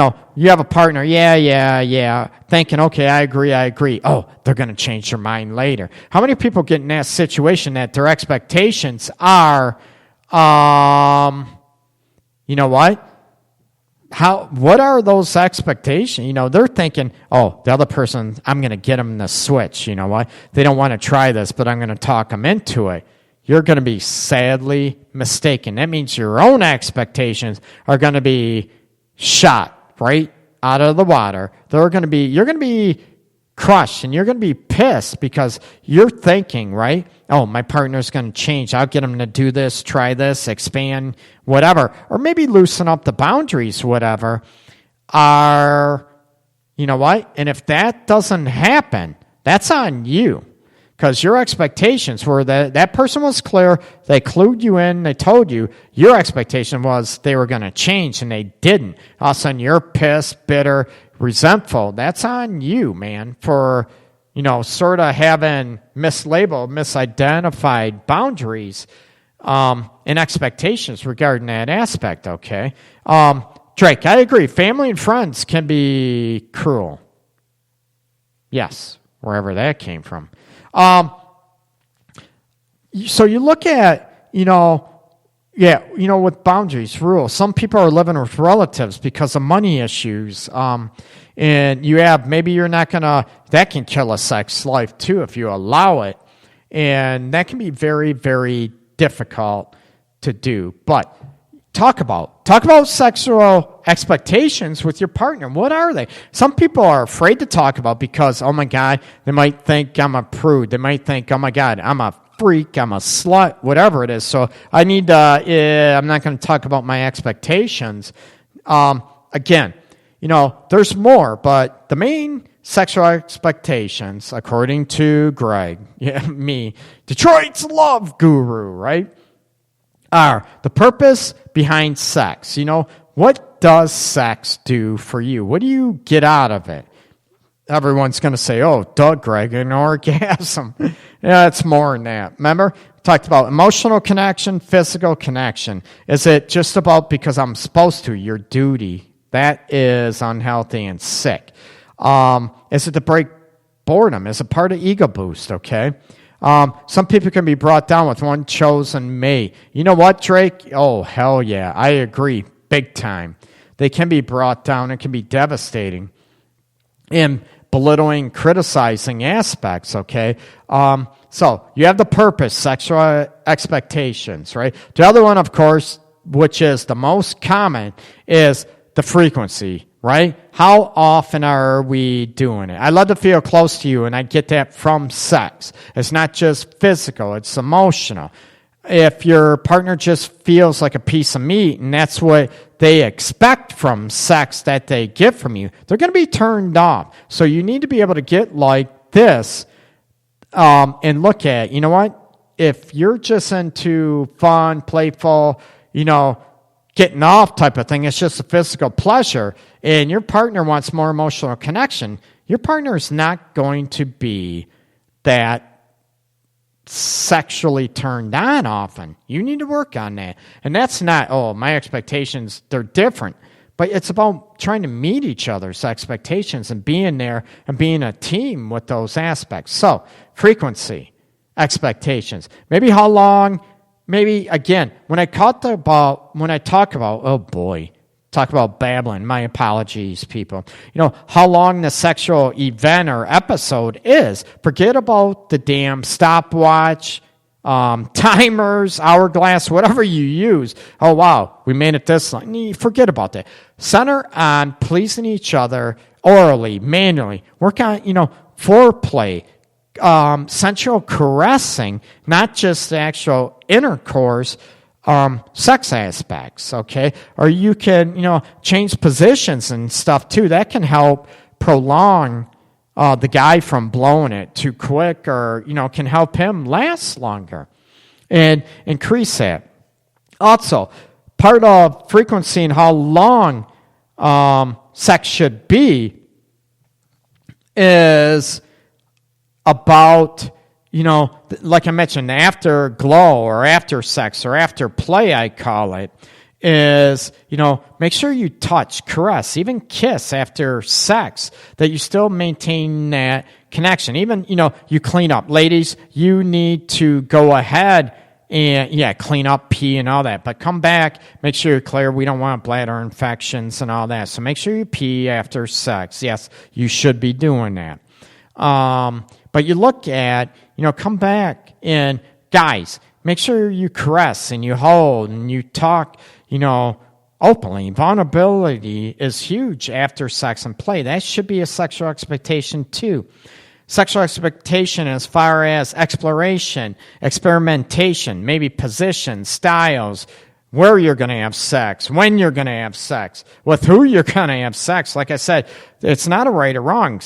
have a partner, yeah, thinking, okay, I agree. Oh, they're going to change their mind later. How many people get in that situation that their expectations are, you know what? What are those expectations? They're thinking, oh, the other person, I'm going to get them to switch. You know what? They don't want to try this, but I'm going to talk them into it. You're going to be sadly mistaken. That means your own expectations are going to be shot right out of the water. You're going to be crushed, and you're going to be pissed because you're thinking, right? Oh, my partner's going to change. I'll get him to do this, try this, expand, whatever. Or maybe loosen up the boundaries, whatever. You know what? And if that doesn't happen, that's on you. Because your expectations were that person was clear, they clued you in, they told you, your expectation was they were going to change, and they didn't. All of a sudden, you're pissed, bitter, resentful. That's on you, man, for, sort of having mislabeled, misidentified boundaries and expectations regarding that aspect, okay? Drake, I agree. Family and friends can be cruel. Yes, wherever that came from. So you look at, with boundaries, rules. Some people are living with relatives because of money issues. And you have, maybe you're not going to, that can kill a sex life too if you allow it. And that can be very, very difficult to do. But talk about sexual expectations with your partner. What are they? Some people are afraid to talk about because, oh my God, they might think I'm a prude. They might think, oh my God, I'm a freak, I'm a slut, whatever it is. So I need to, I'm not going to talk about my expectations. Again, there's more, but the main sexual expectations, according to Greg, me, Detroit's love guru, right, are the purpose behind sex. What does sex do for you? What do you get out of it? Everyone's going to say, oh, duh, Greg, an orgasm. Yeah, it's more than that. Remember? We talked about emotional connection, physical connection. Is it just about because I'm supposed to, your duty? That is unhealthy and sick. Is it to break boredom? Is it part of ego boost, okay? Some people can be brought down with one chosen mate. You know what, Drake? Oh, hell yeah. I agree. Big time. They can be brought down. It can be devastating. in belittling, criticizing aspects, okay? So you have the purpose, sexual expectations, right? The other one, of course, which is the most common, is the frequency, right? How often are we doing it? I love to feel close to you, and I get that from sex. It's not just physical, it's emotional. If your partner just feels like a piece of meat and that's what they expect from sex that they get from you, they're going to be turned off. So you need to be able to get like this and look at, you know what? If you're just into fun, playful, getting off type of thing, it's just a physical pleasure, and your partner wants more emotional connection, your partner is not going to be that sexually turned on often. You need to work on that. And that's not, my expectations, they're different. But it's about trying to meet each other's expectations and being there and being a team with those aspects. So, frequency, expectations. Maybe how long, maybe, again, when I talk about, talk about babbling, my apologies, people. How long the sexual event or episode is. Forget about the damn stopwatch, timers, hourglass, whatever you use. Oh, wow, we made it this long. Forget about that. Center on pleasing each other orally, manually. Work on, foreplay, sensual caressing, not just the actual intercourse, sex aspects, okay? Or you can, change positions and stuff too. That can help prolong the guy from blowing it too quick, or, can help him last longer and increase that. Also, part of frequency and how long sex should be is about, like I mentioned, the afterglow or after sex or after play, I call it, is, make sure you touch, caress, even kiss after sex, that you still maintain that connection. Even, you clean up. Ladies, you need to go ahead and, clean up, pee and all that. But come back, make sure you're clear. We don't want bladder infections and all that. So make sure you pee after sex. Yes, you should be doing that. But you look at, come back, and guys, make sure you caress and you hold and you talk, openly. Vulnerability is huge after sex and play. That should be a sexual expectation too. Sexual expectation as far as exploration, experimentation, maybe positions, styles, where you're going to have sex, when you're going to have sex, with who you're going to have sex. Like I said, it's not a right or wrong.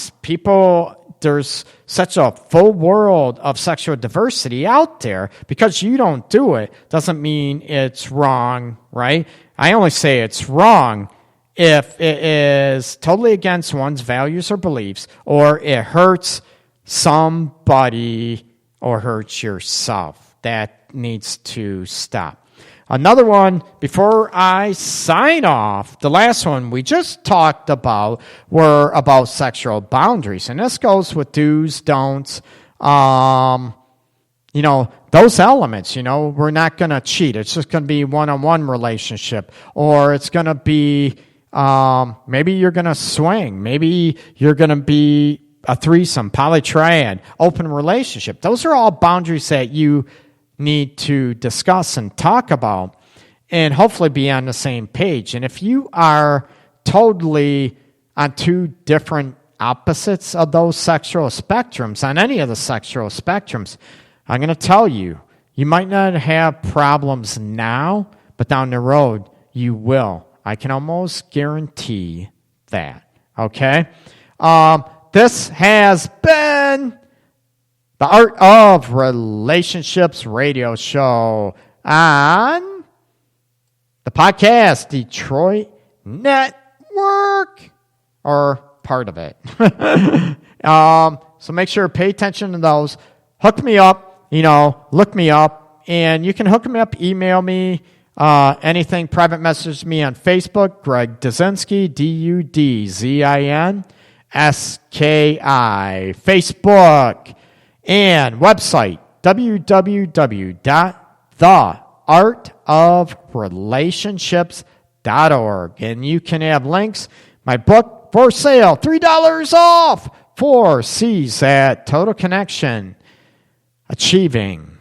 There's such a full world of sexual diversity out there. Because you don't do it doesn't mean it's wrong, right? I only say it's wrong if it is totally against one's values or beliefs, or it hurts somebody or hurts yourself. That needs to stop. Another one, before I sign off, the last one we just talked about were about sexual boundaries. And this goes with do's, don'ts, those elements. We're not going to cheat. It's just going to be one-on-one relationship. Or it's going to be, maybe you're going to swing. Maybe you're going to be a threesome, polytriad, open relationship. Those are all boundaries that you need to discuss and talk about and hopefully be on the same page. And if you are totally on two different opposites of those sexual spectrums, on any of the sexual spectrums, I'm going to tell you, you might not have problems now, but down the road, you will. I can almost guarantee that. Okay? This has been the Art of Relationships radio show on the podcast Detroit Network, or part of it. So make sure to pay attention to those. Hook me up, look me up, and you can hook me up, email me, anything, private message me on Facebook, Greg Dudzinski, DUDZINSKI, Facebook, and website, www.theartofrelationships.org. And you can have links, my book, for sale. $3 off. 4 C's at Total Connection. Achieving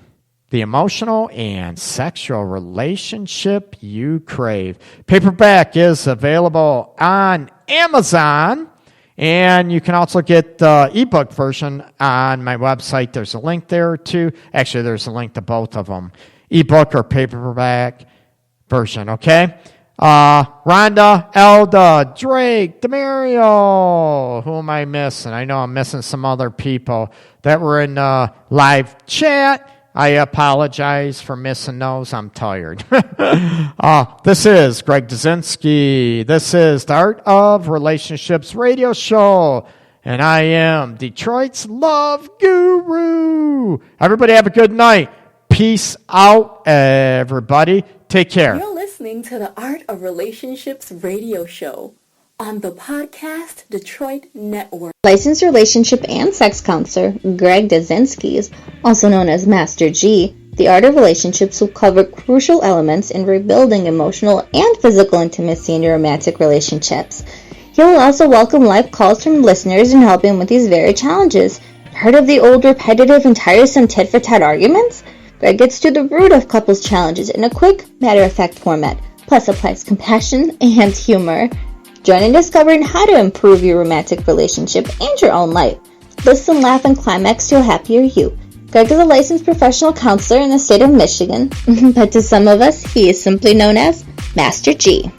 the emotional and sexual relationship you crave. Paperback is available on Amazon. And you can also get the ebook version on my website. There's a link there too. Actually, there's a link to both of them. Ebook or paperback version, okay? Rhonda, Elda, Drake, Demario. Who am I missing? I know I'm missing some other people that were in live chat. I apologize for missing those. I'm tired. This is Greg Dazinski. This is the Art of Relationships radio show. And I am Detroit's Love Guru. Everybody have a good night. Peace out, everybody. Take care.
You're listening to the Art of Relationships radio show on the Podcast Detroit Network.
Licensed relationship and sex counselor Greg Dazinski, also known as Master G, the Art of Relationships will cover crucial elements in rebuilding emotional and physical intimacy in your romantic relationships. He will also welcome live calls from listeners and help him with these very challenges. Heard of the old repetitive and tiresome tit-for-tat arguments? Greg gets to the root of couples' challenges in a quick, matter-of-fact format, plus applies compassion and humor. Join in discovering how to improve your romantic relationship and your own life. Listen, laugh, and climax to a happier you. Greg is a licensed professional counselor in the state of Michigan, but to some of us, he is simply known as Master G.